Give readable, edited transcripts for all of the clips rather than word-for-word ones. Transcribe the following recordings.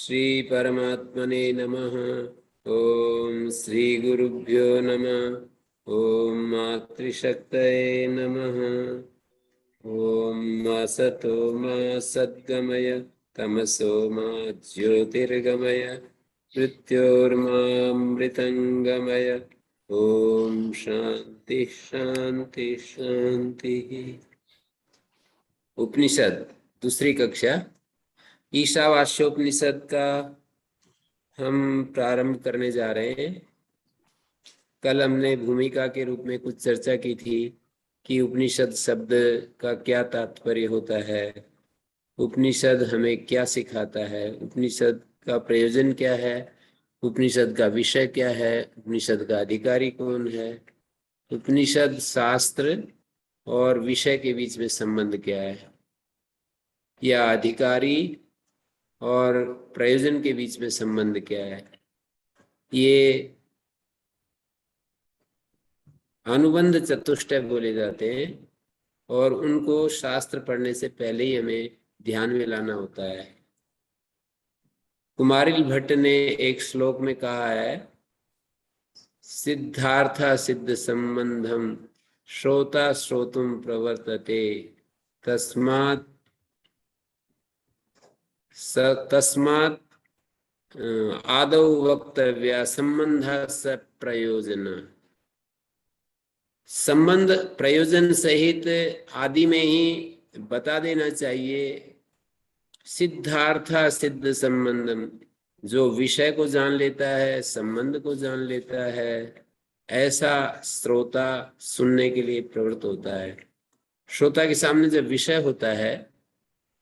श्री परमात्मने नमः। ओम श्री गुरुभ्यो नमः। ओम मातृशक्तये नमः। ओम असतो मा सद्गमय तमसो मा ज्योतिर्गमय मृत्योर्मामृतंगमय। ओम शांति शांति शांति। उपनिषद दूसरी कक्षा ईशावास्योपनिषद का हम प्रारंभ करने जा रहे हैं। कल हमने भूमिका के रूप में कुछ चर्चा की थी कि उपनिषद शब्द का क्या तात्पर्य होता है, उपनिषद हमें क्या सिखाता है, उपनिषद का प्रयोजन क्या है, उपनिषद का विषय क्या है, उपनिषद का अधिकारी कौन है, उपनिषद शास्त्र और विषय के बीच में संबंध क्या है, या अधिकारी और प्रयोजन के बीच में संबंध क्या है। ये अनुबंध चतुष्टय बोले जाते हैं और उनको शास्त्र पढ़ने से पहले ही हमें ध्यान में लाना होता है। कुमारिल भट्ट ने एक श्लोक में कहा है, सिद्धार्थ सिद्ध संबंधम श्रोता श्रोतुम प्रवर्तते तस्मात् आदौ वक्तव्य संबंध स प्रयोजन। संबंध प्रयोजन सहित आदि में ही बता देना चाहिए। सिद्धार्थ सिद्ध संबंधम, जो विषय को जान लेता है, संबंध को जान लेता है, ऐसा श्रोता सुनने के लिए प्रवृत्त होता है। श्रोता के सामने जब विषय होता है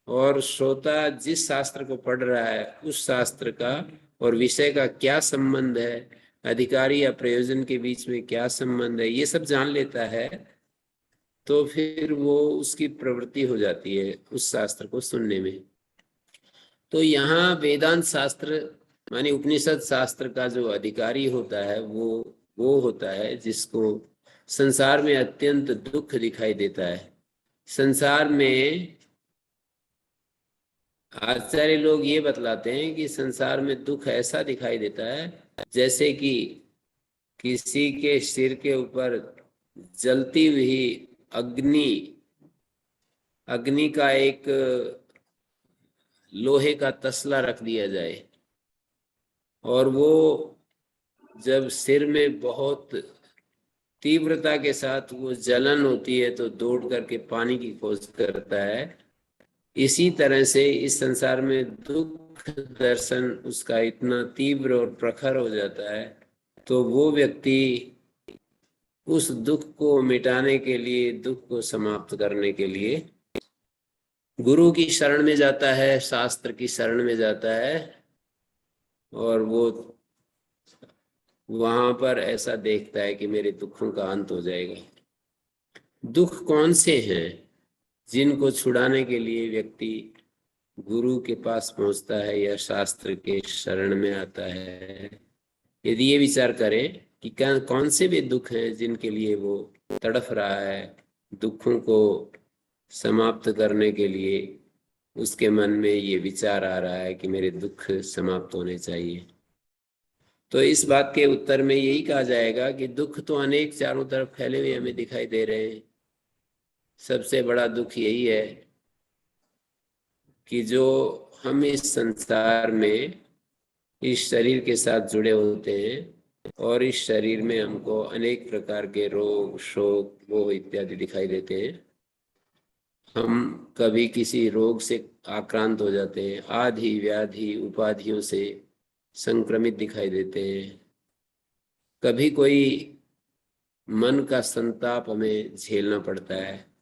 और श्रोता जिस शास्त्र को पढ़ रहा है उस शास्त्र का और विषय का क्या संबंध है, अधिकारी या प्रयोजन के बीच में क्या संबंध है, ये सब जान लेता है, तो फिर वो उसकी प्रवृत्ति हो जाती है उस शास्त्र को सुनने में। तो यहाँ वेदांत शास्त्र माने उपनिषद शास्त्र का जो अधिकारी होता है वो होता है जिसको संसार में अत्यंत दुख दिखाई देता है। संसार में आचार्य लोग ये बतलाते हैं कि संसार में दुख ऐसा दिखाई देता है जैसे कि किसी के सिर के ऊपर जलती हुई अग्नि का एक लोहे का तसला रख दिया जाए और वो जब सिर में बहुत तीव्रता के साथ वो जलन होती है तो दौड़ करके पानी की खोज करता है। इसी तरह से इस संसार में दुख दर्शन उसका इतना तीव्र और प्रखर हो जाता है तो वो व्यक्ति उस दुख को मिटाने के लिए, दुख को समाप्त करने के लिए गुरु की शरण में जाता है, शास्त्र की शरण में जाता है और वो वहां पर ऐसा देखता है कि मेरे दुखों का अंत हो जाएगा। दुख कौन से हैं जिनको छुड़ाने के लिए व्यक्ति गुरु के पास पहुंचता है या शास्त्र के शरण में आता है? यदि ये विचार करें कि कौन से वे दुख हैं जिनके लिए वो तड़फ रहा है, दुखों को समाप्त करने के लिए उसके मन में ये विचार आ रहा है कि मेरे दुख समाप्त होने चाहिए, तो इस बात के उत्तर में यही कहा जाएगा कि दुख तो अनेक चारों तरफ फैले हुए हमें दिखाई दे रहे हैं। सबसे बड़ा दुख यही है कि जो हम इस संसार में इस शरीर के साथ जुड़े होते हैं और इस शरीर में हमको अनेक प्रकार के रोग, शोक, मोह इत्यादि दिखाई देते हैं। हम कभी किसी रोग से आक्रांत हो जाते हैं, आदि व्याधि उपाधियों से संक्रमित दिखाई देते हैं। कभी कोई मन का संताप हमें झेलना पड़ता है,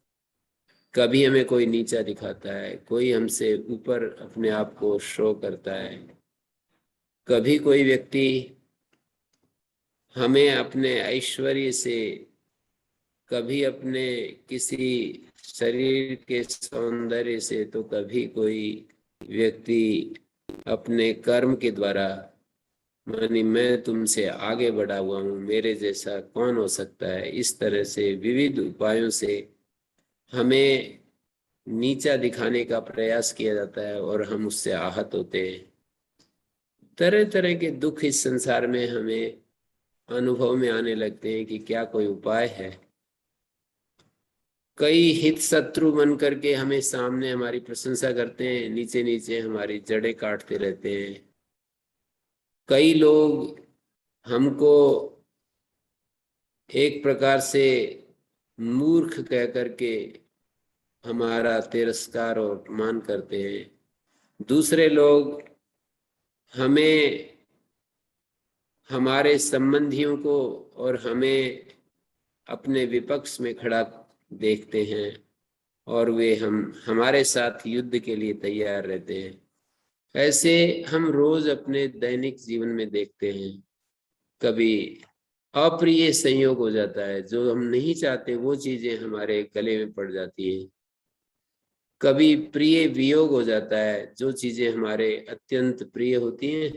कभी हमें कोई नीचा दिखाता है, कोई हमसे ऊपर अपने आप को शो करता है, कभी कोई व्यक्ति हमें अपने ऐश्वर्य से, कभी अपने किसी शरीर के सौंदर्य से, तो कभी कोई व्यक्ति अपने कर्म के द्वारा, मानी मैं तुमसे आगे बढ़ा हुआ हूँ, मेरे जैसा कौन हो सकता है, इस तरह से विविध उपायों से हमें नीचा दिखाने का प्रयास किया जाता है और हम उससे आहत होते हैं। तरह तरह के दुख इस संसार में हमें अनुभव में आने लगते हैं कि क्या कोई उपाय है। कई हित शत्रु बन करके हमें सामने हमारी प्रशंसा करते हैं, नीचे नीचे हमारी जड़ें काटते रहते हैं। कई लोग हमको एक प्रकार से मूर्ख कह करके हमारा तिरस्कार और अपमान करते हैं। दूसरे लोग हमें, हमारे संबंधियों को और हमें अपने विपक्ष में खड़ा देखते हैं और वे हमारे साथ युद्ध के लिए तैयार रहते हैं। ऐसे हम रोज अपने दैनिक जीवन में देखते हैं। कभी अप्रिय संयोग हो जाता है, जो हम नहीं चाहते वो चीजें हमारे गले में पड़ जाती हैं। कभी प्रिय वियोग हो जाता है, जो चीजें हमारे अत्यंत प्रिय होती हैं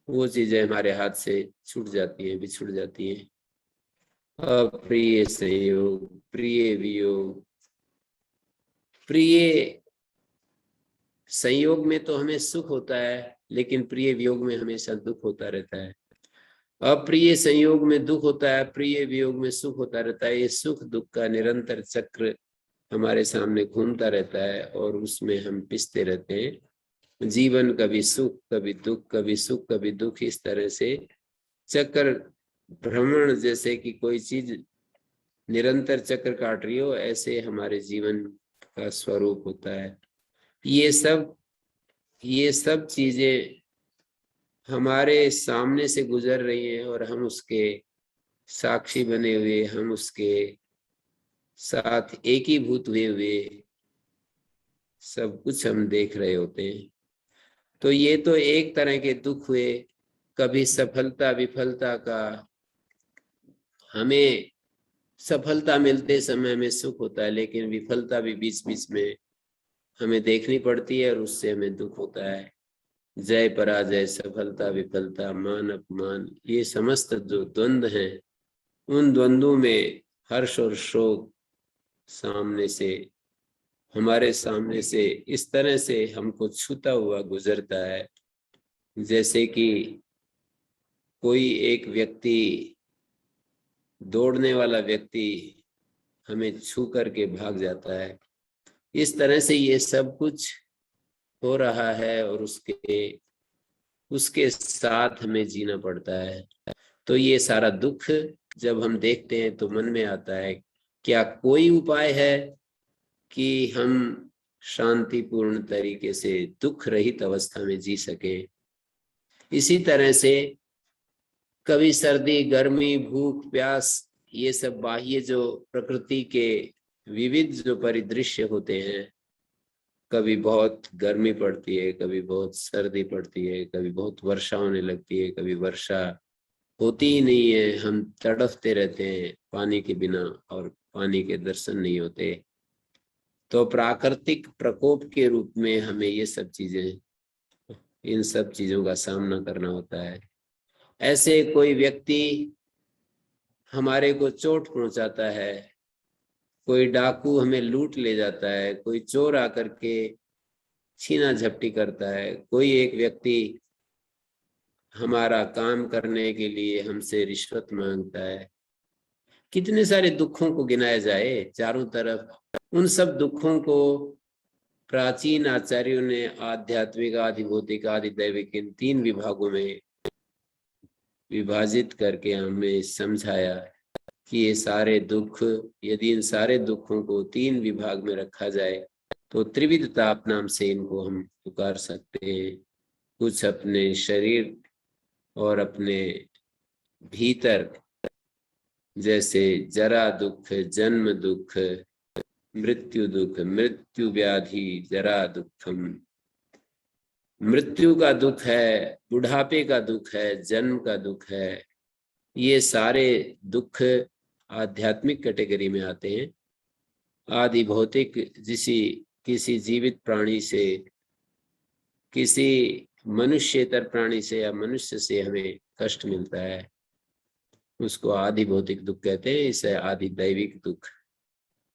वो चीजें हमारे हाथ से छूट जाती हैं, बिछुड़ जाती हैं। अप्रिय संयोग, प्रिय वियोग। प्रिय संयोग में तो हमें सुख होता है, लेकिन प्रिय वियोग में हमेशा दुख होता रहता है। अप्रिय संयोग में दुख होता है, प्रिय वियोग में सुख होता रहता है। ये सुख दुख का निरंतर चक्र हमारे सामने घूमता रहता है और उसमें हम पिसते रहते हैं। जीवन कभी सुख कभी दुख, कभी सुख कभी दुख, इस तरह से चक्र भ्रमण, जैसे कि कोई चीज निरंतर चक्र काट रही हो, ऐसे हमारे जीवन का स्वरूप होता है। ये सब चीजें हमारे सामने से गुजर रही हैं और हम उसके साक्षी बने हुए, हम उसके साथ एकीभूत हुए सब कुछ हम देख रहे होते हैं। तो ये तो एक तरह के दुख हुए। कभी सफलता विफलता का, हमें सफलता मिलते समय में सुख होता है, लेकिन विफलता भी बीच बीच में हमें देखनी पड़ती है और उससे हमें दुख होता है। जय पराजय, सफलता विफलता, मान अपमान, ये समस्त जो द्वंद्व हैं, उन द्वंद्वों में हर्ष और शोक सामने से, हमारे सामने से इस तरह से हमको छूता हुआ गुजरता है, जैसे कि कोई एक व्यक्ति, दौड़ने वाला व्यक्ति हमें छू करके भाग जाता है। इस तरह से ये सब कुछ हो रहा है और उसके साथ हमें जीना पड़ता है। तो ये सारा दुख जब हम देखते हैं तो मन में आता है, क्या कोई उपाय है कि हम शांतिपूर्ण तरीके से दुख रहित अवस्था में जी सके। इसी तरह से कभी सर्दी गर्मी भूख प्यास, ये सब बाह्य जो प्रकृति के विविध जो परिदृश्य होते हैं, कभी बहुत गर्मी पड़ती है, कभी बहुत सर्दी पड़ती है, कभी बहुत वर्षा होने लगती है, कभी वर्षा होती ही नहीं है, हम तड़फते रहते हैं पानी के बिना और पानी के दर्शन नहीं होते। तो प्राकृतिक प्रकोप के रूप में हमें ये सब चीजें, इन सब चीजों का सामना करना होता है। ऐसे कोई व्यक्ति हमारे को चोट पहुंचाता है, कोई डाकू हमें लूट ले जाता है, कोई चोर आकर के छीना झपटी करता है, कोई एक व्यक्ति हमारा काम करने के लिए हमसे रिश्वत मांगता है। कितने सारे दुखों को गिनाया जाए चारों तरफ। उन सब दुखों को प्राचीन आचार्यों ने आध्यात्मिक, आदि भौतिक, आदि दैविक, इन 3 विभागों में विभाजित करके हमें समझाया कि ये सारे दुख, यदि इन सारे दुखों को 3 विभाग में रखा जाए तो त्रिविध ताप नाम से इनको हम पुकार सकते हैं। कुछ अपने शरीर और अपने भीतर, जैसे जरा दुख, जन्म दुख, मृत्यु दुख, मृत्यु व्याधि जरा दुखम, मृत्यु का दुख है, बुढ़ापे का दुख है, जन्म का दुख है। ये सारे दुख आध्यात्मिक कैटेगरी में आते हैं। आदि भौतिक, किसी जीवित प्राणी से, किसी मनुष्यतर प्राणी से या मनुष्य से हमें कष्ट मिलता है, उसको आदि भौतिक दुख कहते हैं। इसे आदि दैविक दुख,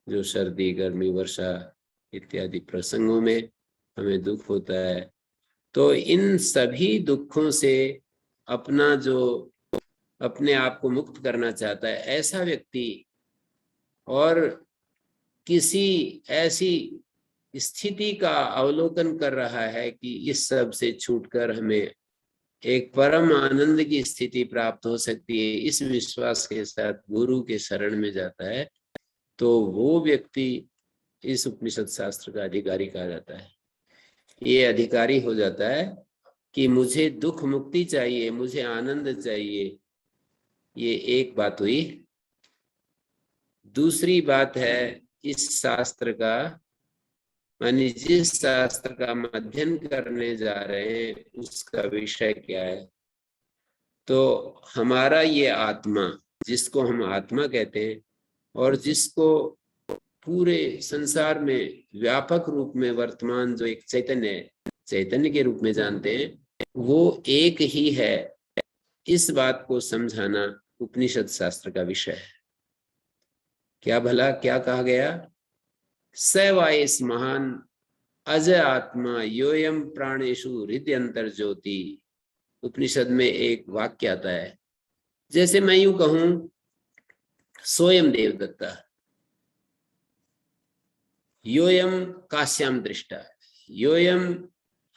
जो सर्दी गर्मी वर्षा इत्यादि प्रसंगों में हमें दुख होता है, तो इन सभी दुखों से अपना जो अपने आप को मुक्त करना चाहता है, ऐसा व्यक्ति और किसी ऐसी स्थिति का अवलोकन कर रहा है कि इस सब से छूटकर हमें एक परम आनंद की स्थिति प्राप्त हो सकती है, इस विश्वास के साथ गुरु के शरण में जाता है, तो वो व्यक्ति इस उपनिषद शास्त्र का अधिकारी कहा जाता है। ये अधिकारी हो जाता है कि मुझे दुख मुक्ति चाहिए, मुझे आनंद चाहिए। ये एक बात हुई। दूसरी बात है, इस शास्त्र का मानी जिस शास्त्र का हम अध्ययन करने जा रहे हैं उसका विषय क्या है। तो हमारा ये आत्मा, जिसको हम आत्मा कहते हैं और जिसको पूरे संसार में व्यापक रूप में वर्तमान जो एक चैतन्य के रूप में जानते हैं, वो एक ही है। इस बात को समझाना उपनिषद शास्त्र का विषय है। क्या भला क्या कहा गया? स वाइस महान अजय आत्मा योयम प्राणेशु हृदय अंतर ज्योति। उपनिषद में एक वाक्य आता है, जैसे मैं यूं कहूं सोयम देवदत्ता योयम काश्याम दृष्टा, योयम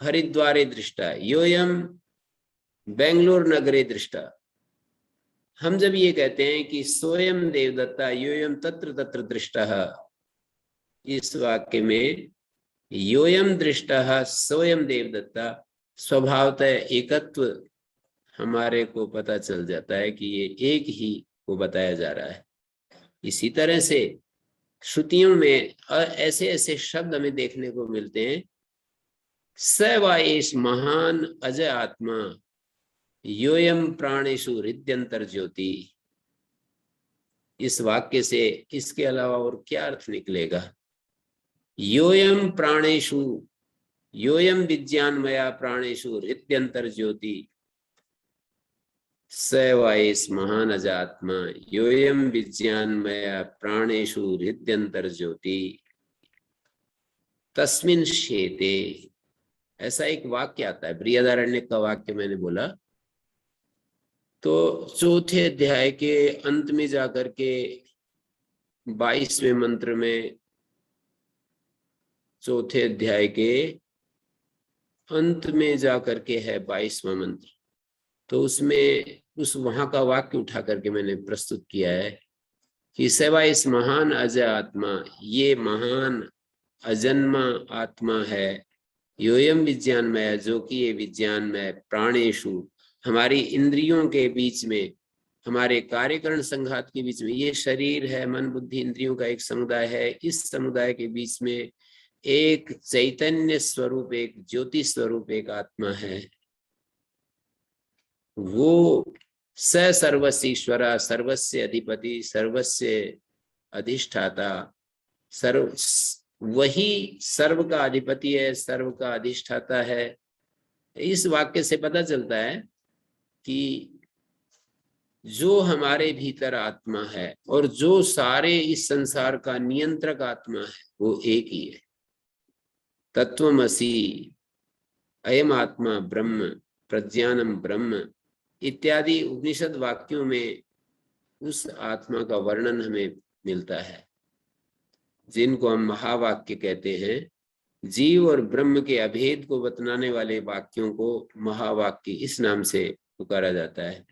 हरिद्वारे दृष्टा, योयम बेंगलोर नगरे दृष्टा। हम जब ये कहते हैं कि सोयम देवदत्ता योयम तत्र तत्र दृष्टा, इस वाक्य में योयम दृष्टा सोयम देवदत्ता स्वभावतः एकत्व हमारे को पता चल जाता है कि ये एक ही को बताया जा रहा है। इसी तरह से श्रुतियों में ऐसे ऐसे शब्द हमें देखने को मिलते हैं। स वाएश महान अजय आत्मा योयम प्राणेशु हृदयंतर ज्योति। इस वाक्य से इसके अलावा और क्या अर्थ निकलेगा? योयम प्राणेशु, योयम विज्ञानमया प्राणेशु हृदयंतर ज्योति, स वाएस महान अजात्मा योयम विज्ञानमया प्राणेशु हृदयंतर ज्योति तस्मिन शेते। ऐसा एक वाक्य आता है, बृहदारण्यक का वाक्य मैंने बोला। तो चौथे अध्याय के अंत में जाकर के 22वें मंत्र में, चौथे अध्याय के अंत में जाकर के है 22वां मंत्र, तो उसमें उस वहां का वाक्य उठा करके मैंने प्रस्तुत किया है कि सेवा इस महान अजय आत्मा, ये महान अजन्मा आत्मा है, योयम विज्ञानमय, जो कि ये विज्ञानमय प्राणेशु, हमारी इंद्रियों के बीच में, हमारे कार्यकरण संघात के बीच में, ये शरीर है, मन बुद्धि इंद्रियों का एक समुदाय है। इस समुदाय के बीच में एक चैतन्य स्वरूप, एक ज्योति स्वरूप एक आत्मा है। वो स सर्वस्य ईश्वरा, सर्वस्य अधिपति, सर्वस्य अधिष्ठाता, सर्व वही सर्व का अधिपति है, सर्व का अधिष्ठाता है। इस वाक्य से पता चलता है कि जो हमारे भीतर आत्मा है और जो सारे इस संसार का नियंत्रक आत्मा है वो एक ही है। तत्वमसि, अयम आत्मा ब्रह्म, प्रज्ञानम ब्रह्म इत्यादि उपनिषद वाक्यों में उस आत्मा का वर्णन हमें मिलता है, जिनको हम महावाक्य कहते हैं। जीव और ब्रह्म के अभेद को बतलाने वाले वाक्यों को महावाक्य इस नाम से पुकारा जाता है,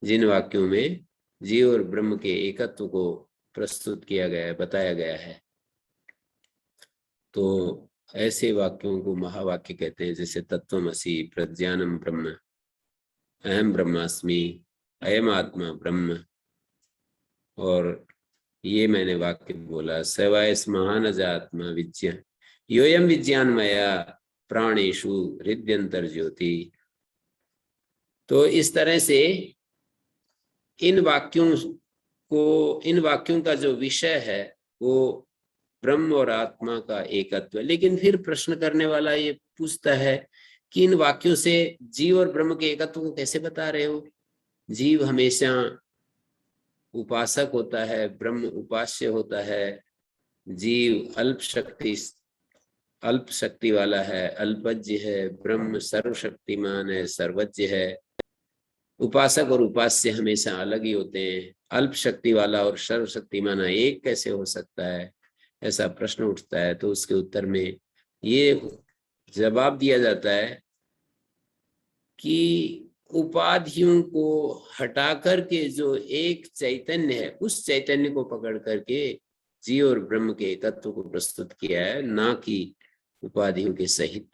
जिन वाक्यों में जीव और ब्रह्म के एकत्व को प्रस्तुत किया गया है, बताया गया है। तो ऐसे वाक्यों को महावाक्य कहते हैं, जैसे तत्वमसि, प्रज्ञानम ब्रह्म, अहम ब्रह्मास्मि, अयम आत्मा ब्रह्म। और ये मैंने वाक्य बोला, सवायस महान अजात्मा विज्ञा योयम विज्ञानमया प्राणेशु हृदयंतर ज्योति। तो इस तरह से इन वाक्यों का जो विषय है वो ब्रह्म और आत्मा का एकत्व। लेकिन फिर प्रश्न करने वाला ये पूछता है कि इन वाक्यों से जीव और ब्रह्म के एकत्व को कैसे बता रहे हो? जीव हमेशा उपासक होता है, ब्रह्म उपास्य होता है। जीव अल्प शक्ति वाला है, अल्पज्ञ है, ब्रह्म सर्वशक्तिमान है, सर्वज्ञ है। उपासक और उपास्य हमेशा अलग ही होते हैं। अल्प शक्ति वाला और सर्वशक्तिमान एक कैसे हो सकता है, ऐसा प्रश्न उठता है। तो उसके उत्तर में ये जवाब दिया जाता है कि उपाधियों को हटा करके जो एक चैतन्य है, उस चैतन्य को पकड़ करके जीव और ब्रह्म के एकत्व को प्रस्तुत किया है, ना कि उपाधियों के सहित।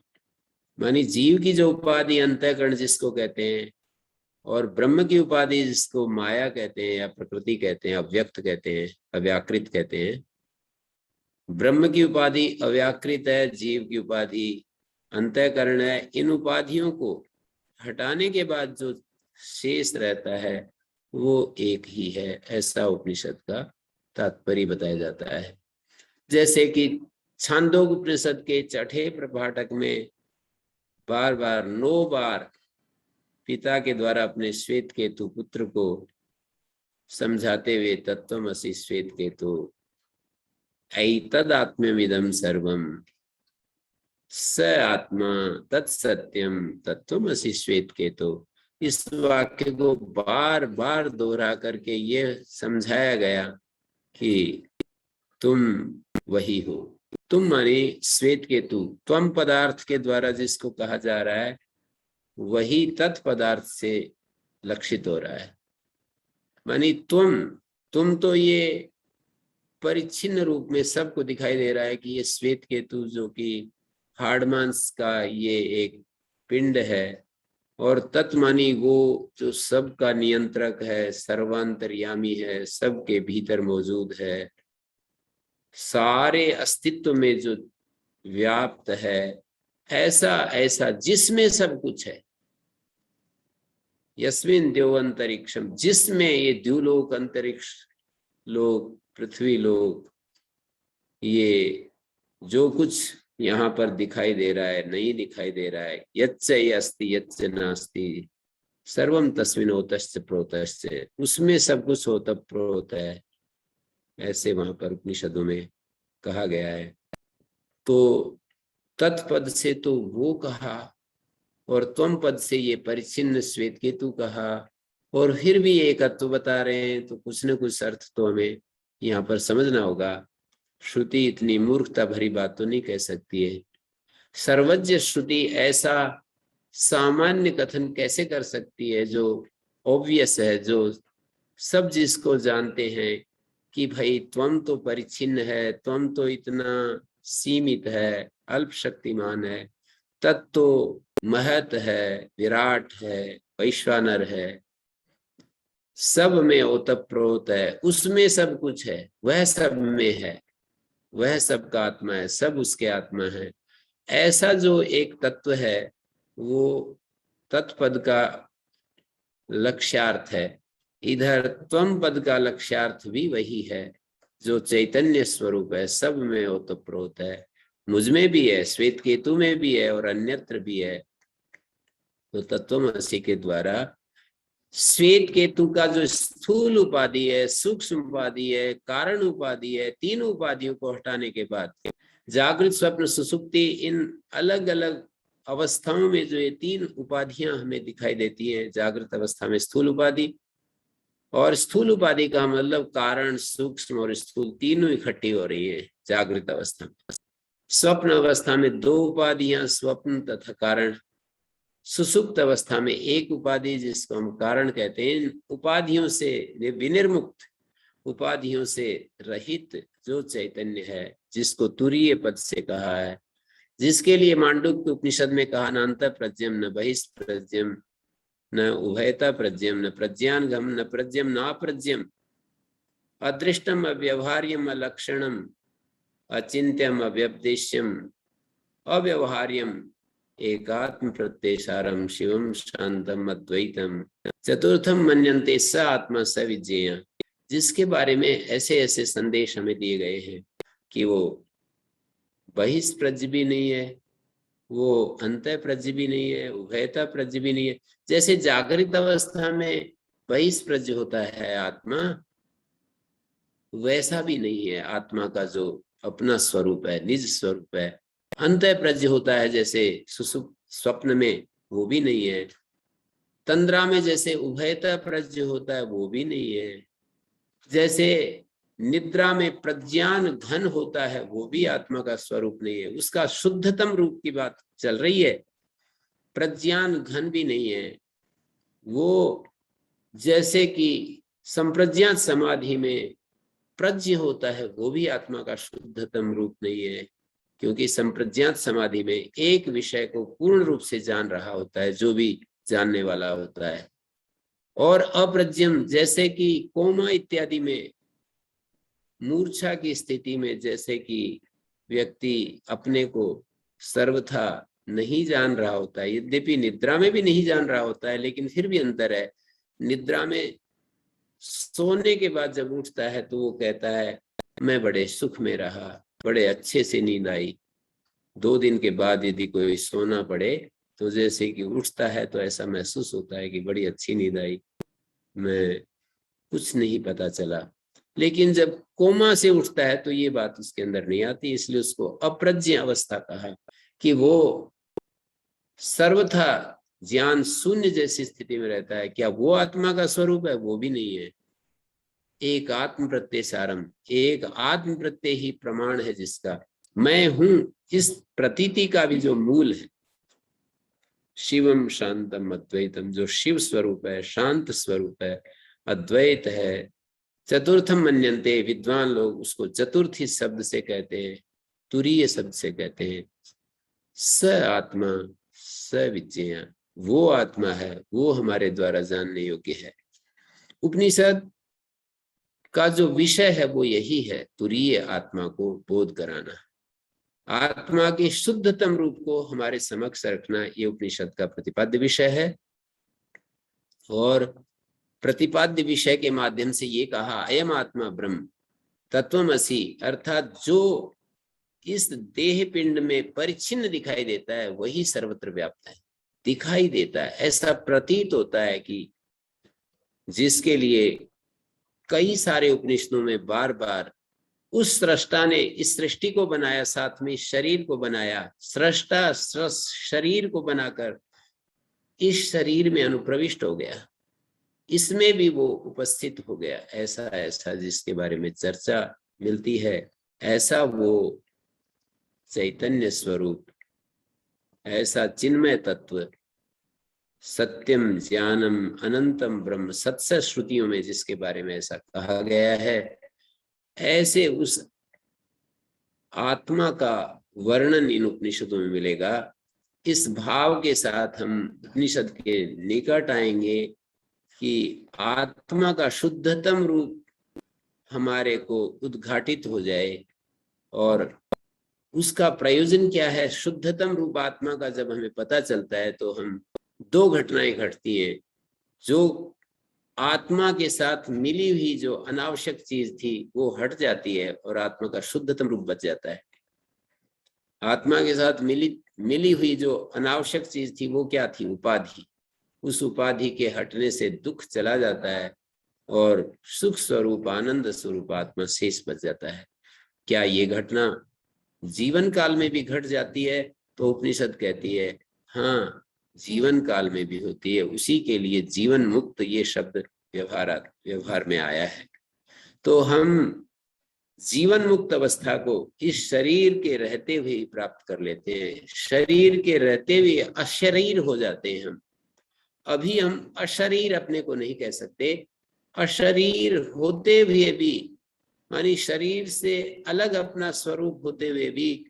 मानी जीव की जो उपाधि अंतःकरण जिसको कहते हैं, और ब्रह्म की उपाधि जिसको माया कहते हैं या प्रकृति कहते हैं, अव्यक्त कहते हैं, अव्याकृत कहते हैं। ब्रह्म की उपाधि अव्याकृत है, जीव की उपाधि अंतःकरण है। इन उपाधियों को हटाने के बाद जो शेष रहता है वो एक ही है, ऐसा उपनिषद का तात्पर्य बताया जाता है। जैसे कि छांदोग्य उपनिषद के छठे प्रपाठक में बार बार 9 बार पिता के द्वारा अपने श्वेत केतु पुत्र को समझाते हुए तत्वमसि श्वेत केतु ऐतदात्म्यमिदं सर्वम स आत्मा तत्सत्यम तत्वमसि श्वेत केतु, इस वाक्य को बार बार दोहरा करके ये समझाया गया कि तुम वही हो। तुम माने श्वेत केतु, त्वम पदार्थ के द्वारा जिसको कहा जा रहा है वही तत्पदार्थ से लक्षित हो रहा है। मानी तुम तो ये परिच्छिन्न रूप में सबको दिखाई दे रहा है कि ये श्वेत केतु जो कि हाड़ मांस का ये एक पिंड है, और तत्मानी वो जो सबका नियंत्रक है, सर्वांतर्यामी है, सबके भीतर मौजूद है, सारे अस्तित्व में जो व्याप्त है, ऐसा ऐसा जिसमें सब कुछ है। यस्मिन द्यौ अंतरिक्षम, जिसमें ये द्युलोक, अंतरिक्ष लोक, पृथ्वी लोक, ये जो कुछ यहाँ पर दिखाई दे रहा है, नहीं दिखाई दे रहा है, यच्च अस्ति यच्च नास्ति सर्वम तस्मिन् ओतश्च प्रोतश्च, उसमें सब कुछ होता प्रोत है, ऐसे वहां पर उपनिषदों में कहा गया है। तो तत्पद से तो वो कहा, और त्वम पद से ये परिच्छिन्न श्वेत केतु कहा, और फिर भी एकत्व बता रहे हैं। तो कुछ न कुछ अर्थ तो हमें यहाँ पर समझना होगा। श्रुति इतनी मूर्खता भरी बात तो नहीं कह सकती है। सर्वज्ञ श्रुति ऐसा सामान्य कथन कैसे कर सकती है जो ऑब्वियस है, जो सब जिसको जानते हैं कि भाई त्वम तो परिच्छिन्न है, त्वम तो इतना सीमित है, अल्प शक्तिमान है, तत्तो महत है, विराट है, वैश्वानर है, सब में ओतप्रोत है, उसमें सब कुछ है, वह सब में है, वह सबका आत्मा है, सब उसके आत्मा है। ऐसा जो एक तत्व है वो तत्पद का लक्ष्यार्थ है। इधर त्वम पद का लक्ष्यार्थ भी वही है जो चैतन्य स्वरूप है, सब में ओतप्रोत है, मुझ में भी है, श्वेत केतु में भी है और अन्यत्र भी है। तो तत्वमसि के द्वारा श्वेत केतु का जो स्थूल उपाधि है, सूक्ष्म उपाधि है, कारण उपाधि है, तीन उपाधियों को हटाने के बाद जागृत, स्वप्न, सुसुप्ति, इन अलग अलग अवस्थाओं में जो ये तीन उपाधियां हमें दिखाई देती हैं, जागृत अवस्था में स्थूल उपाधि, और स्थूल उपाधि का मतलब कारण, सूक्ष्म और स्थूल तीनों इकट्ठी हो रही है जागृत अवस्था में। स्वप्न अवस्था में दो उपाधियां, स्वप्न तथा कारण। सुसुप्त अवस्था में एक उपाधि जिसको हम कारण कहते हैं। इन उपाधियों से विनिर्मुक्त, उपाधियों से रहित जो चैतन्य है, जिसको तुरीय पद से कहा है, जिसके लिए मांडुक्य उपनिषद में कहा, नान्त प्रज्ञम न बहिष्प्रज्ञम न उभयता प्रज्ञम न प्रज्ञानगम न प्रज्ञम न प्रज्ञम, अदृष्टम अव्यवहार्यम अलक्षणम अचिंत्यम अव्यपदेश्यम अव्यवहार्यम एकात्म प्रत्ययसारम शिवम शांतम अद्वैतम चतुर्थम मन्यन्ते स आत्मा स विज्ञेय, जिसके बारे में ऐसे ऐसे संदेश हमें दिए गए हैं कि वो बहिष्प्रज्ञ भी नहीं है, वो अंतःप्रज्ञ भी नहीं है, उभयता प्रज्ञ भी नहीं है। जैसे जागृत अवस्था में बहिष्प्रज्ञ होता है आत्मा, वैसा भी नहीं है आत्मा का जो अपना स्वरूप है, निज स्वरूप है, अंतः प्रज्ञ होता है जैसे सुसुप्त स्वप्न में, वो भी नहीं है। तंद्रा में जैसे उभयतः प्रज्ञ होता है, वो भी नहीं है। जैसे निद्रा में प्रज्ञान घन होता है, वो भी आत्मा का स्वरूप नहीं है। उसका शुद्धतम रूप की बात चल रही है, प्रज्ञान घन भी नहीं है वो। जैसे कि संप्रज्ञात समाधि में प्रज्ञ होता है, वो भी आत्मा का शुद्धतम रूप नहीं है, क्योंकि संप्रज्ञात समाधि में एक विषय को पूर्ण रूप से जान रहा होता है जो भी जानने वाला होता है। और अप्रज्ञम जैसे कि कोमा इत्यादि में, मूर्छा की स्थिति में, जैसे कि व्यक्ति अपने को सर्वथा नहीं जान रहा होता है, यद्यपि निद्रा में भी नहीं जान रहा होता है, लेकिन फिर भी अंतर है। निद्रा में सोने के बाद जब उठता है तो वो कहता है मैं बड़े सुख में रहा, बड़े अच्छे से नींद आई। 2 दिन के बाद यदि कोई सोना पड़े तो जैसे कि उठता है तो ऐसा महसूस होता है कि बड़ी अच्छी नींद आई, मैं कुछ नहीं पता चला। लेकिन जब कोमा से उठता है तो ये बात उसके अंदर नहीं आती, इसलिए उसको अप्रज्ञ अवस्था कहा, कि वो सर्वथा ज्ञान शून्य जैसी स्थिति में रहता है। क्या वो आत्मा का स्वरूप है? वो भी नहीं है। एक आत्म प्रत्यय सारम, एक आत्म प्रत्यय ही प्रमाण है जिसका मैं हूं, इस प्रतीति का भी जो मूल है। शिवम शांतम अद्वैतम, जो शिव स्वरूप है, शांत स्वरूप है, अद्वैत है। चतुर्थम मन्यन्ते, विद्वान लोग उसको चतुर्थी शब्द से कहते हैं, तुरीय शब्द से कहते हैं। स आत्मा स विज्ञेय, वो आत्मा है, वो हमारे द्वारा जानने योग्य है। उपनिषद का जो विषय है वो यही है, तुरीय आत्मा को बोध कराना, आत्मा के शुद्धतम रूप को हमारे समक्ष रखना, ये उपनिषद का प्रतिपाद्य विषय है। और प्रतिपाद्य विषय के माध्यम से ये कहा अयम आत्मा ब्रह्म तत्वमसि, अर्थात जो इस देह पिंड में परिच्छिन्न दिखाई देता है वही सर्वत्र व्याप्त है, दिखाई देता है। ऐसा प्रतीत होता है कि जिसके लिए कई सारे उपनिषदों में बार बार उस सृष्टा ने इस सृष्टि को बनाया, साथ में शरीर को बनाया, सृष्टा शरीर को बनाकर इस शरीर में अनुप्रविष्ट हो गया, इसमें भी वो उपस्थित हो गया। ऐसा ऐसा जिसके बारे में चर्चा मिलती है, ऐसा वो चैतन्य स्वरूप, ऐसा चिन्मय तत्व, सत्यम ज्ञानम अनंतम ब्रह्म, सत्सर श्रुतियों में जिसके बारे में ऐसा कहा गया है, ऐसे उस आत्मा का वर्णन इन उपनिषदों में मिलेगा। इस भाव के साथ हम उपनिषद के निकट आएंगे कि आत्मा का शुद्धतम रूप हमारे को उद्घाटित हो जाए। और उसका प्रयोजन क्या है? शुद्धतम रूप आत्मा का जब हमें पता चलता है तो हम 2 घटनाएं घटती हैं। जो आत्मा के साथ मिली हुई जो अनावश्यक चीज थी वो हट जाती है और आत्मा का शुद्धतम रूप बच जाता है। आत्मा के साथ मिली हुई जो अनावश्यक चीज थी वो क्या थी? उपाधि। उस उपाधि के हटने से दुख चला जाता है और सुख स्वरूप आनंद स्वरूप आत्मा शेष बच जाता है। क्या ये घटना जीवन काल में भी घट जाती है? तो उपनिषद कहती है हाँ, जीवन काल में भी होती है। उसी के लिए जीवन मुक्त ये शब्द व्यवहार में आया है। तो हम जीवन मुक्त अवस्था को इस शरीर के रहते हुए प्राप्त कर लेते हैं। शरीर के रहते हुए अशरीर हो जाते हैं हम। अभी हम अशरीर अपने को नहीं कह सकते, अशरीर होते हुए भी, मानी शरीर से अलग अपना स्वरूप होते हुए भी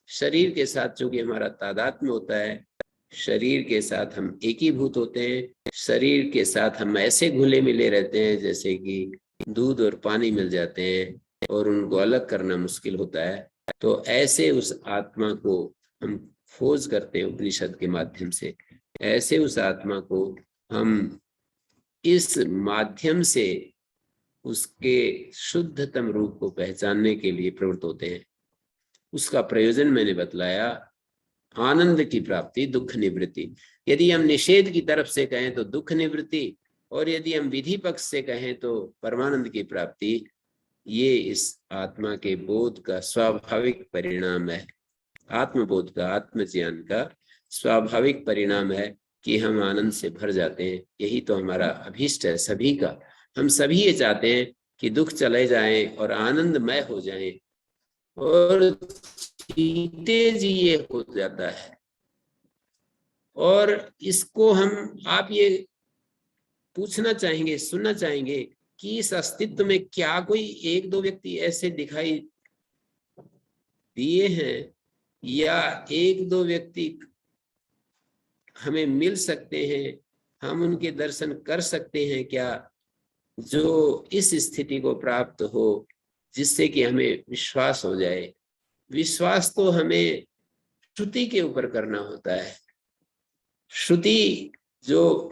शरीर के साथ जो कि हमारा तादात्म्य होता है, शरीर के साथ हम एकीभूत होते हैं। शरीर के साथ हम ऐसे घुले मिले रहते हैं जैसे कि दूध और पानी मिल जाते हैं और उनको अलग करना मुश्किल होता है। तो ऐसे उस आत्मा को हम खोज करते हैं उपनिषद के माध्यम से। ऐसे उस आत्मा को हम इस माध्यम से उसके शुद्धतम रूप को पहचानने के लिए प्रवृत्त होते हैं। उसका प्रयोजन मैंने बतलाया, आनंद की प्राप्ति, दुख निवृत्ति। यदि हम निषेध की तरफ से कहें तो दुख निवृत्ति, और यदि हम विधि पक्ष से कहें तो परमानंद की प्राप्ति। ये इस आत्मा के बोध का स्वाभाविक परिणाम है। आत्मबोध का, आत्मज्ञान का स्वाभाविक परिणाम है कि हम आनंद से भर जाते हैं। यही तो हमारा अभीष्ट है सभी का। हम सभी ये चाहते हैं कि दुख चले जाएं और आनंदमय हो जाएं, और जीते जी ये हो जाता है। और इसको आप ये पूछना चाहेंगे, सुनना चाहेंगे कि इस अस्तित्व में क्या कोई एक दो व्यक्ति ऐसे दिखाई दिए हैं, या एक दो व्यक्ति हमें मिल सकते हैं, हम उनके दर्शन कर सकते हैं क्या, जो इस स्थिति को प्राप्त हो जिससे कि हमें विश्वास हो जाए। विश्वास तो हमें श्रुति के ऊपर करना होता है। श्रुति जो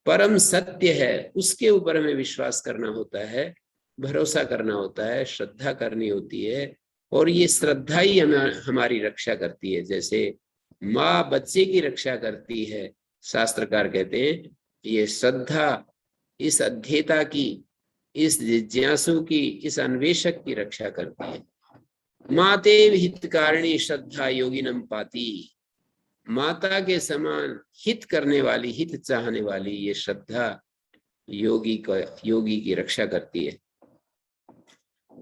परम सत्य है उसके ऊपर हमें विश्वास करना होता है, भरोसा करना होता है, श्रद्धा करनी होती है। और ये श्रद्धा ही हमारी रक्षा करती है। जैसे माँ बच्चे की रक्षा करती है, शास्त्रकार कहते हैं ये श्रद्धा इस अध्येता की, इस जिज्ञासु की, इस अन्वेषक की रक्षा करती है। माते हितकारिणी श्रद्धा योगिनम पाती। माता के समान हित करने वाली, हित चाहने वाली ये श्रद्धा योगी की रक्षा करती है।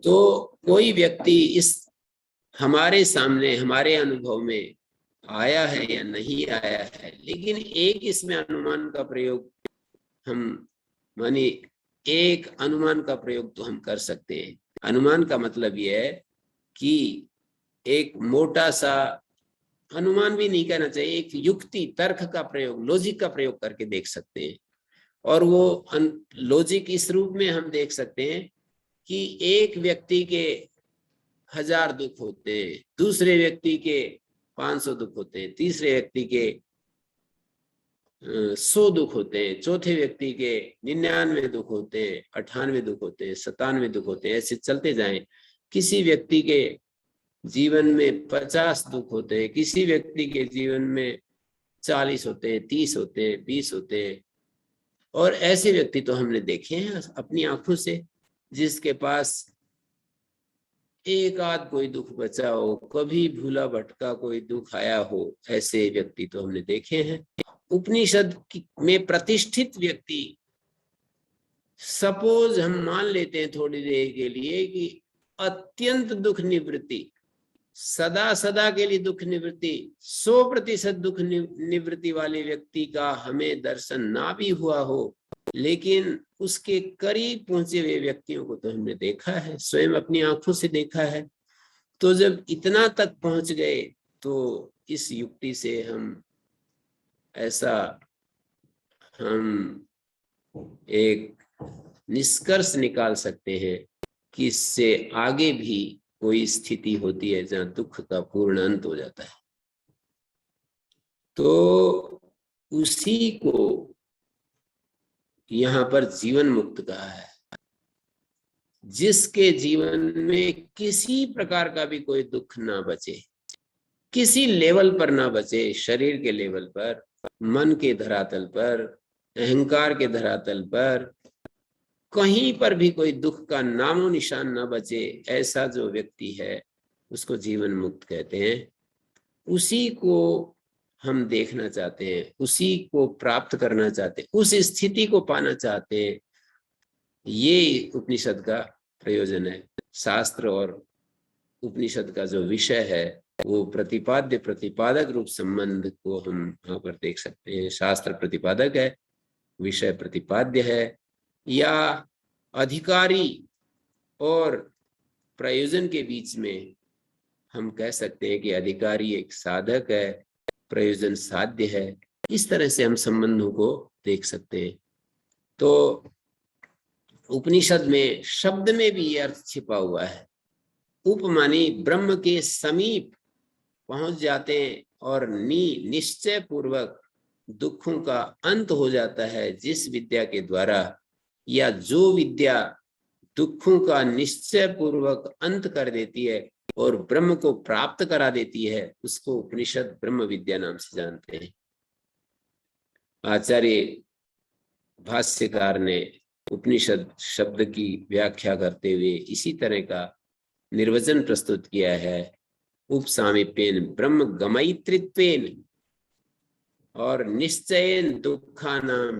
तो कोई व्यक्ति इस हमारे सामने, हमारे अनुभव में आया है या नहीं आया है, लेकिन एक इसमें अनुमान का प्रयोग हम माने एक अनुमान का प्रयोग तो हम कर सकते हैं। अनुमान का मतलब यह है कि एक मोटा सा अनुमान भी नहीं कहना चाहिए, एक युक्ति तर्क का प्रयोग, लॉजिक का प्रयोग करके देख सकते हैं। और वो लॉजिक इस रूप में हम देख सकते हैं कि एक व्यक्ति के 1000 दुख होते हैं, दूसरे व्यक्ति के 500 दुख होते हैं, तीसरे व्यक्ति के 100 दुख होते हैं, चौथे व्यक्ति के 99 दुख होते हैं, 98 दुख होते हैं, 97 दुख होते हैं, ऐसे चलते जाएं। किसी व्यक्ति के जीवन में 50 दुख होते हैं, किसी व्यक्ति के जीवन में 40 होते हैं, 30 होते हैं, 20 होते हैं। और ऐसे व्यक्ति तो हमने देखे हैं अपनी आंखों से, जिसके पास एक आध कोई दुख बचा हो, कभी भूला भटका कोई दुख आया हो, ऐसे व्यक्ति तो हमने देखे हैं। उपनिषद में प्रतिष्ठित व्यक्ति, सपोज हम मान लेते हैं थोड़ी देर के लिए कि अत्यंत दुख निवृत्ति, सदा सदा के लिए दुख निवृत्ति, 100% दुख निवृत्ति वाले व्यक्ति का हमें दर्शन ना भी हुआ हो, लेकिन उसके करीब पहुंचे हुए व्यक्तियों को तो हमने देखा है, स्वयं अपनी आंखों से देखा है। तो जब इतना तक पहुंच गए तो इस युक्ति से हम एक निष्कर्ष निकाल सकते हैं कि इससे आगे भी कोई स्थिति होती है जहां दुख का पूर्ण अंत हो जाता है। तो उसी को यहाँ पर जीवन मुक्त कहा है, जिसके जीवन में किसी प्रकार का भी कोई दुख ना बचे, किसी लेवल पर ना बचे, शरीर के लेवल पर, मन के धरातल पर, अहंकार के धरातल पर, कहीं पर भी कोई दुख का नामो निशान ना बचे, ऐसा जो व्यक्ति है उसको जीवन मुक्त कहते हैं। उसी को हम देखना चाहते हैं, उसी को प्राप्त करना चाहते हैं, उस स्थिति को पाना चाहते हैं। ये उपनिषद का प्रयोजन है। शास्त्र और उपनिषद का जो विषय है वो प्रतिपाद्य प्रतिपादक रूप संबंध को हम यहाँ पर देख सकते हैं। शास्त्र प्रतिपादक है, विषय प्रतिपाद्य है, या अधिकारी और प्रयोजन के बीच में हम कह सकते हैं कि अधिकारी एक साधक है, प्रयोजन साध्य है। इस तरह से हम संबंधों को देख सकते हैं। तो उपनिषद में शब्द में भी ये अर्थ छिपा हुआ है। उप मानी ब्रह्म के समीप पहुंच जाते हैं और निश्चय पूर्वक दुखों का अंत हो जाता है जिस विद्या के द्वारा, या जो विद्या दुखों का निश्चय पूर्वक अंत कर देती है और ब्रह्म को प्राप्त करा देती है, उसको उपनिषद ब्रह्म विद्या नाम से जानते हैं। आचार्य भाष्यकार ने उपनिषद शब्द की व्याख्या करते हुए इसी तरह का निर्वचन प्रस्तुत किया है उपसामीप्येन ब्रह्म गमयित्रित्वेन और निश्चयेन दुःखानां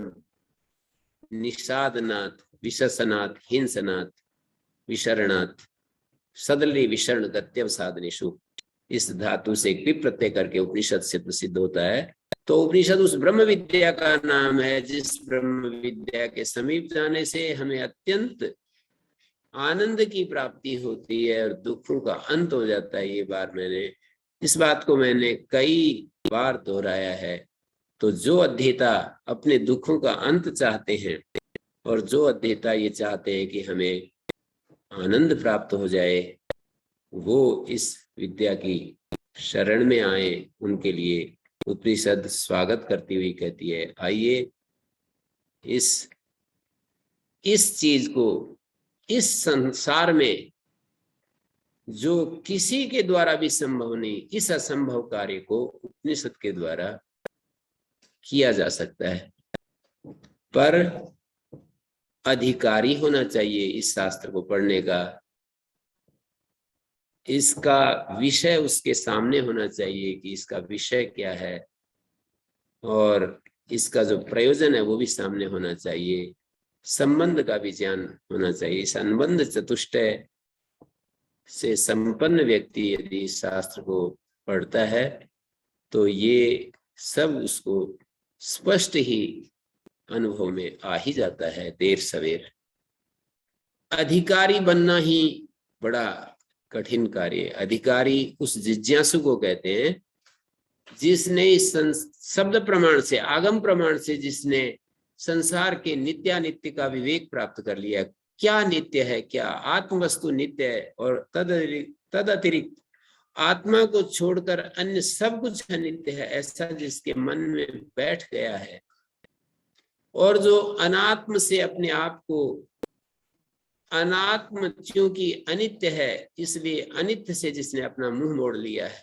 निषादनात् विशसनात् हिंसनात् विशरणात् सदली विशरण गत्यव साधनेषु। इस धातु से क्लिप प्रत्यय करके उपनिषद से प्रसिद्ध होता है। तो उपनिषद उस ब्रह्म विद्या का नाम है जिस ब्रह्म विद्या के समीप जाने से हमें अत्यंत आनंद की प्राप्ति होती है और दुखों का अंत हो जाता है। इस बात को मैंने कई बार दोहराया है। तो जो अध्येता अपने दुखों का अंत चाहते हैं और जो अध्येता ये चाहते हैं कि हमें आनंद प्राप्त हो जाए, वो इस विद्या की शरण में आए। उनके लिए उपनिषद स्वागत करती हुई कहती है, आइए इस चीज को, इस संसार में जो किसी के द्वारा भी संभव नहीं, इस असंभव कार्य को उपनिषद के द्वारा किया जा सकता है। पर अधिकारी होना चाहिए इस शास्त्र को पढ़ने का, इसका विषय उसके सामने होना चाहिए कि इसका विषय क्या है और इसका जो प्रयोजन है वो भी सामने होना चाहिए। संबंध का भी ज्ञान होना चाहिए। संबंध चतुष्टय से संपन्न व्यक्ति यदि शास्त्र को पढ़ता है तो ये सब उसको स्पष्ट ही अनुभव में आ ही जाता है, देर सवेर। अधिकारी बनना ही बड़ा कठिन कार्य। अधिकारी उस जिज्ञासु को कहते हैं जिसने इस शब्द प्रमाण से, आगम प्रमाण से, जिसने संसार के नित्यानित्य का विवेक प्राप्त कर लिया। क्या नित्य है, क्या आत्म वस्तु नित्य है और तद अतिरिक्त आत्मा को छोड़कर अन्य सब कुछ अनित्य है, ऐसा जिसके मन में बैठ गया है और जो अनात्म से अपने आप को, अनात्म क्योंकि अनित्य है इसलिए अनित्य से जिसने अपना मुंह मोड़ लिया है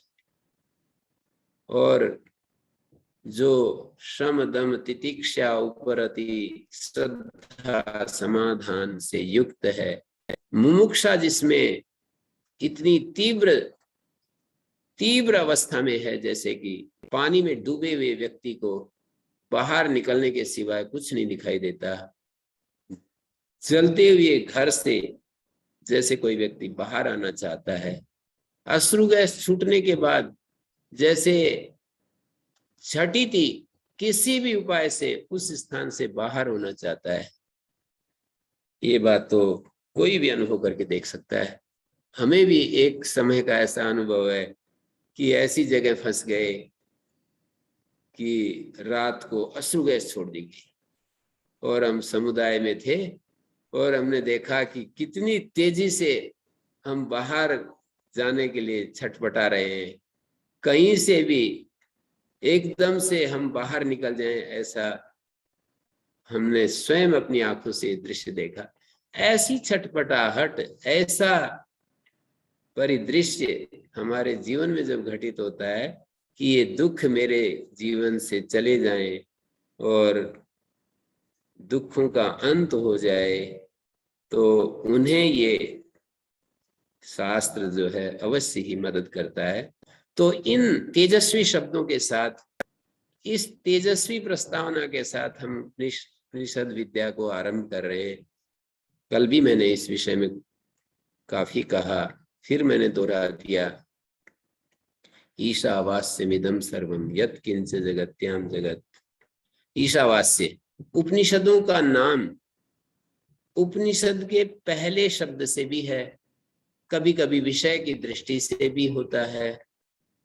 और जो श्रम दम तितिक्षा उपरति श्रद्धा समाधान से युक्त है, मुमुक्षा जिसमें इतनी तीव्र अवस्था में है जैसे कि पानी में डूबे हुए व्यक्ति को बाहर निकलने के सिवाय कुछ नहीं दिखाई देता। चलते हुए घर से जैसे कोई व्यक्ति बाहर आना चाहता है, अश्रु गैस छूटने के बाद जैसे छठी थी, किसी भी उपाय से उस स्थान से बाहर होना चाहता है। ये बात तो कोई भी अनुभव करके देख सकता है। हमें भी एक समय का ऐसा अनुभव है कि ऐसी जगह फंस गए कि रात को अश्रु गैस छोड़ दी गई और हम समुदाय में थे और हमने देखा कि कितनी तेजी से हम बाहर जाने के लिए छटपटा रहे हैं। कहीं से भी एकदम से हम बाहर निकल जाएं, ऐसा हमने स्वयं अपनी आंखों से दृश्य देखा। ऐसी छटपटाहट, ऐसा परिदृश्य हमारे जीवन में जब घटित होता है कि ये दुख मेरे जीवन से चले जाएं और दुखों का अंत हो जाए, तो उन्हें ये शास्त्र जो है अवश्य ही मदद करता है। तो इन तेजस्वी शब्दों के साथ, इस तेजस्वी प्रस्तावना के साथ हम उपनिषद विद्या को आरंभ कर रहे हैं। कल भी मैंने इस विषय में काफी कहा, फिर मैंने दोहरा दिया। ईशावास्यमिदं सर्वम यत् किंच जगत्याम जगत। ईशावास्य उपनिषदों का नाम उपनिषद के पहले शब्द से भी है, कभी कभी विषय की दृष्टि से भी होता है।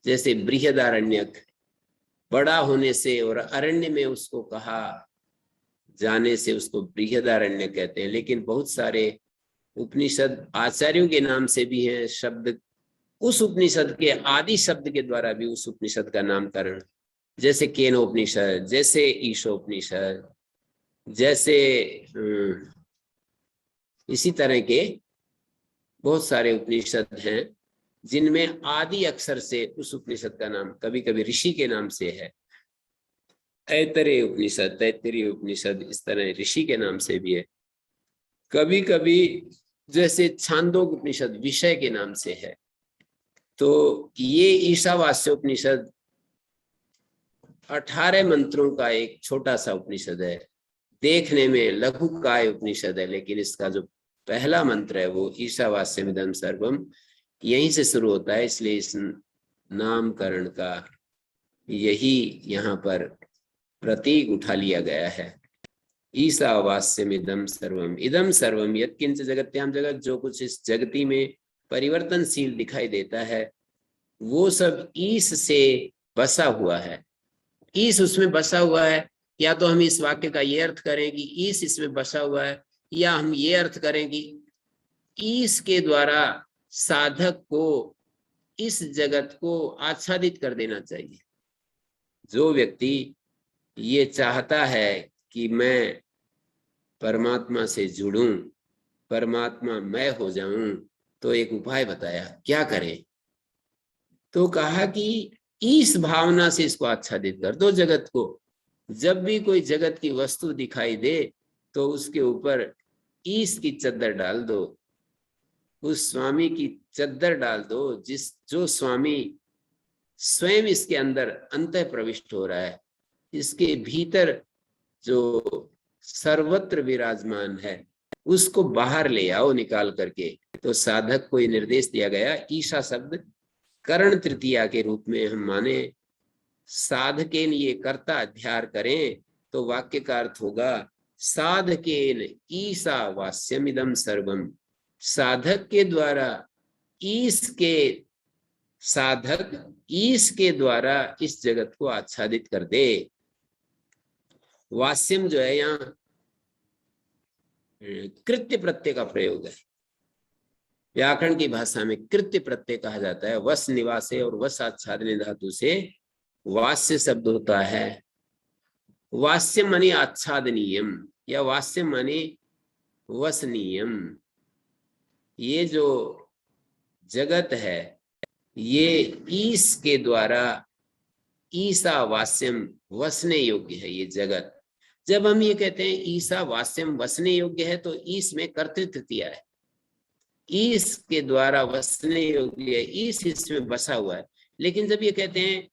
जैसे बृहदारण्यक, बड़ा होने से और अरण्य में उसको कहा जाने से उसको बृहदारण्य कहते हैं। लेकिन बहुत सारे उपनिषद आचार्यों के नाम से भी हैं शब्द, उस उपनिषद के आदि शब्द के द्वारा भी उस उपनिषद का नामकरण, जैसे केनोपनिषद, जैसे ईशोपनिषद, जैसे इसी तरह के बहुत सारे उपनिषद हैं जिनमें आदि अक्षर से उस उपनिषद का नाम कभी कभी ऋषि के नाम से है। ऐतरेय उपनिषद, तैत्तिरीय उपनिषद इस तरह ऋषि के नाम से भी है। कभी कभी जैसे छांदोग्य उपनिषद विषय के नाम से है। तो ये ईशावास्योपनिषद 18 मंत्रों का एक छोटा सा उपनिषद है। देखने में लघुकाय उपनिषद है, लेकिन इसका जो पहला मंत्र है वो ईशावास्यमिदं सर्वम यहीं से शुरू होता है, इसलिए इस नामकरण का यही यहाँ पर प्रतीक उठा लिया गया है। ईशावास्यमिदं सर्वम, इदं सर्वम यत्किंच जगत्याम जगत, जो कुछ इस जगती में परिवर्तनशील दिखाई देता है वो सब ईश से बसा हुआ है। ईश उसमें बसा हुआ है। या तो हम इस वाक्य का ये अर्थ करें कि ईश इसमें बसा हुआ है, या हम ये अर्थ करें कि ईश के द्वारा साधक को इस जगत को आच्छादित कर देना चाहिए। जो व्यक्ति ये चाहता है कि मैं परमात्मा से जुड़ूं, परमात्मा मैं हो जाऊं, तो एक उपाय बताया, क्या करें? तो कहा कि इस भावना से इसको आच्छादित कर दो जगत को। जब भी कोई जगत की वस्तु दिखाई दे तो उसके ऊपर ईश की चद्दर डाल दो, उस स्वामी की चद्दर डाल दो जो स्वामी स्वयं इसके अंदर अंतः प्रविष्ट हो रहा है, इसके भीतर जो सर्वत्र विराजमान है उसको बाहर ले आओ निकाल करके। तो साधक को ये निर्देश दिया गया, ईशा शब्द करण तृतीया के रूप में हम माने, साधकेन ये कर्ता अध्यार करें तो वाक्य का अर्थ होगा साधकेन ईशावास्यमिदं सर्वम, साधक के द्वारा साधक ईश के द्वारा इस जगत को आच्छादित कर दे। वास्यम जो है यहाँ कृत्य प्रत्यय का प्रयोग है। व्याकरण की भाषा में कृत्य प्रत्यय कहा जाता है। वस निवासे और वस आच्छादने धातु से वास्य शब्द होता है। वास्य माने आच्छादनीयम या वास्य माने वसनीयम। ये जो जगत है ये ईश के द्वारा ईशावास्यम वसने योग्य है। ये जगत, जब हम ये कहते हैं ईशावास्यम वसने योग्य है तो ईश में कर्तृत्व है, ईश के द्वारा वसने योग्य है, ईश इसमें बसा हुआ है। लेकिन जब ये कहते हैं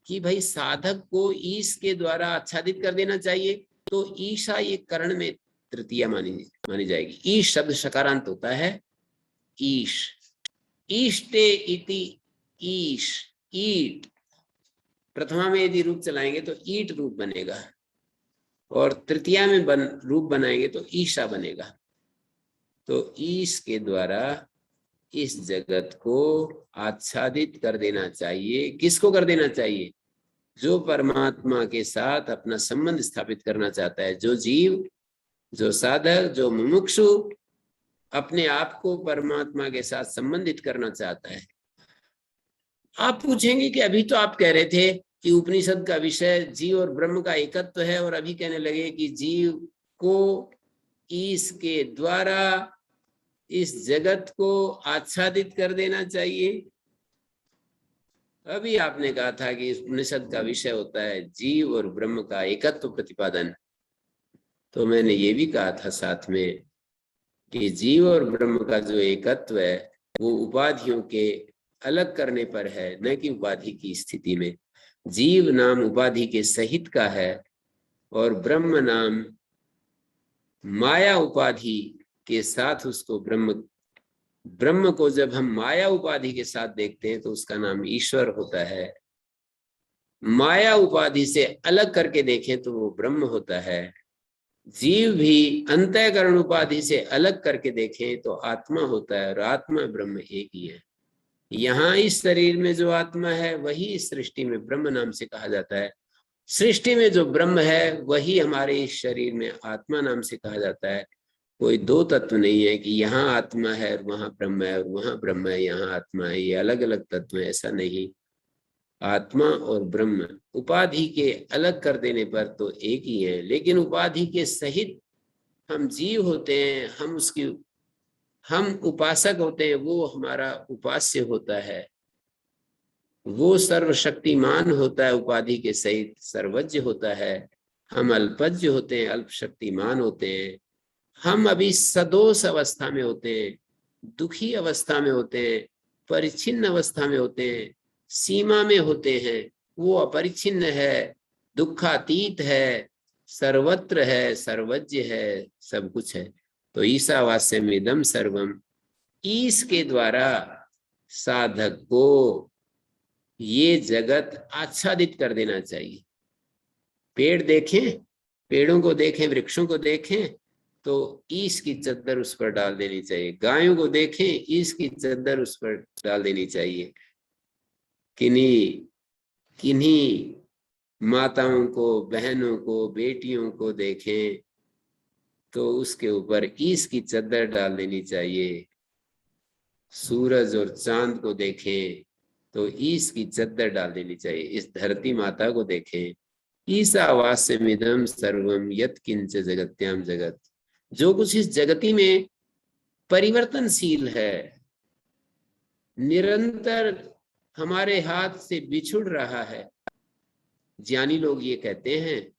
कि भाई साधक को ईश के द्वारा आच्छादित कर देना चाहिए तो ईशा ये करण में तृतीया मानी जाएगी। ईश शब्द शकारांत होता है। ईश, ईष्टे इति ईश, ईट प्रथमा में यदि रूप चलाएंगे तो ईट रूप बनेगा, और तृतीया में रूप बनाएंगे तो ईशा बनेगा। तो ईश के द्वारा इस जगत को आच्छादित कर देना चाहिए। किसको कर देना चाहिए? जो परमात्मा के साथ अपना संबंध स्थापित करना चाहता है, जो जीव, जो साधक, जो मुमुक्षु अपने आप को परमात्मा के साथ संबंधित करना चाहता है। आप पूछेंगे कि अभी तो आप कह रहे थे कि उपनिषद का विषय जीव और ब्रह्म का एकत्व है, और अभी कहने लगे कि जीव को ईश के द्वारा इस जगत को आच्छादित कर देना चाहिए। अभी आपने कहा था कि इस उपनिषद का विषय होता है जीव और ब्रह्म का एकत्व प्रतिपादन। तो मैंने ये भी कहा था साथ में कि जीव और ब्रह्म का जो एकत्व है वो उपाधियों के अलग करने पर है, न कि उपाधि की स्थिति में। जीव नाम उपाधि के सहित का है और ब्रह्म नाम माया उपाधि के साथ उसको ब्रह्म को जब हम माया उपाधि के साथ देखते हैं तो उसका नाम ईश्वर होता है। माया उपाधि से अलग करके देखें तो वो ब्रह्म होता है। जीव भी अंतःकरण उपाधि से अलग करके देखें तो आत्मा होता है, और आत्मा ब्रह्म एक ही है। यहाँ इस शरीर में जो आत्मा है वही इस सृष्टि में ब्रह्म नाम से कहा जाता है। सृष्टि में जो ब्रह्म है वही हमारे इस शरीर में आत्मा नाम से कहा जाता है। कोई दो तत्व नहीं है कि यहाँ आत्मा है और वहां ब्रह्म है, और वहां ब्रह्म है यहाँ आत्मा है, ये अलग अलग तत्व है, ऐसा नहीं। आत्मा और ब्रह्म उपाधि के अलग कर देने पर तो एक ही है, लेकिन उपाधि के सहित हम जीव होते हैं, हम उपासक होते हैं, वो हमारा उपास्य होता है, वो सर्वशक्तिमान होता है, उपाधि के सहित सर्वज्ञ होता है। हम अल्पज्ञ होते हैं, अल्प शक्तिमान होते हैं। हम अभी सदोष अवस्था में होते हैं, दुखी अवस्था में होते हैं, परिच्छिन्न अवस्था में होते हैं, सीमा में होते हैं, वो अपरिच्छिन्न है, दुखातीत है, सर्वत्र है, सर्वज्ञ है, सब कुछ है। तो ईशावास्यम इदम सर्वम, ईश के द्वारा साधक को ये जगत आच्छादित कर देना चाहिए। पेड़ देखें, पेड़ों को देखें, वृक्षों को देखें तो ईश की चद्दर उस पर डाल देनी चाहिए। गायों को देखें, ईश की चद्दर उस पर डाल देनी चाहिए। किन्हीं किन्हीं माताओं को, बहनों को, बेटियों को देखें तो उसके ऊपर ईश की चद्दर डाल देनी चाहिए। सूरज और चांद को देखें तो ईश की चद्दर डाल देनी चाहिए। इस धरती माता को देखें, ईशावास्यमिदं सर्वम यत् किंच जगत्याम जगत, जो कुछ इस जगती में परिवर्तनशील है, निरंतर हमारे हाथ से बिछुड़ रहा है। ज्ञानी लोग ये कहते हैं,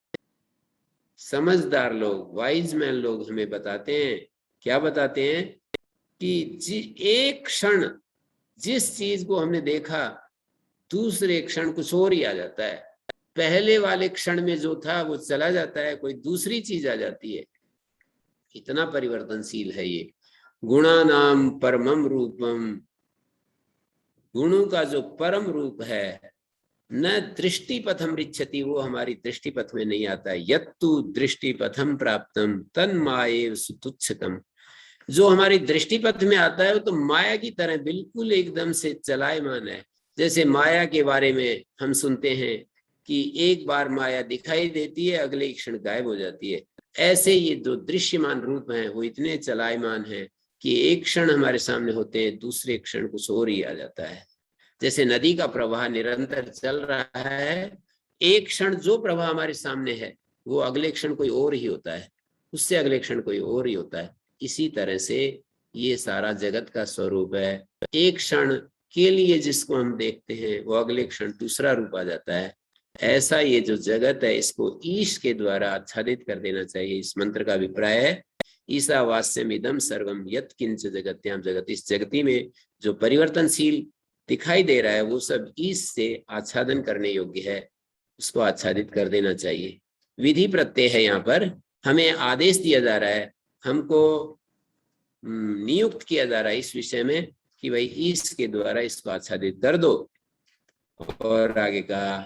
समझदार लोग, वाइज मैन लोग हमें बताते हैं, क्या बताते हैं कि एक क्षण जिस चीज को हमने देखा, दूसरे क्षण कुछ और ही आ जाता है। पहले वाले क्षण में जो था वो चला जाता है, कोई दूसरी चीज आ जाती है। इतना परिवर्तनशील है ये। गुणानाम परमम रूपम, गुणों का जो परम रूप है, न दृष्टि पथम रिच्छति, वो हमारी दृष्टि पथ में नहीं आता है। यत्तु दृष्टि पथम प्राप्तम तन्माएव सुतुच्छतम, जो हमारी दृष्टि पथ में आता है वो तो माया की तरह बिल्कुल एकदम से चलायमान है। जैसे माया के बारे में हम सुनते हैं कि एक बार माया दिखाई देती है, अगले क्षण गायब हो जाती है। ऐसे ये जो दृश्यमान रूप हैं वो इतने चलायमान हैं कि एक क्षण हमारे सामने होते हैं, दूसरे क्षण कुछ और ही आ जाता है। जैसे नदी का प्रवाह निरंतर चल रहा है, एक क्षण जो प्रवाह हमारे सामने है वो अगले क्षण कोई और ही होता है, उससे अगले क्षण कोई और ही होता है। इसी तरह से ये सारा जगत का स्वरूप है। एक क्षण के लिए जिसको हम देखते हैं वो अगले क्षण दूसरा रूप आ जाता है। ऐसा ये जो जगत है इसको ईश के द्वारा आच्छादित कर देना चाहिए। इस मंत्र का अभिप्राय है ईशावास्यम इदम सर्वम यत् किंच जगत्याम जगत, इस जगती में जो परिवर्तनशील दिखाई दे रहा है वो सब ईश से आच्छादन करने योग्य है, उसको आच्छादित कर देना चाहिए। विधि प्रत्यय है, यहाँ पर हमें आदेश दिया जा रहा है, हमको नियुक्त किया जा रहा है इस विषय में कि भाई ईश के द्वारा इसको आच्छादित कर दो। और आगे कहा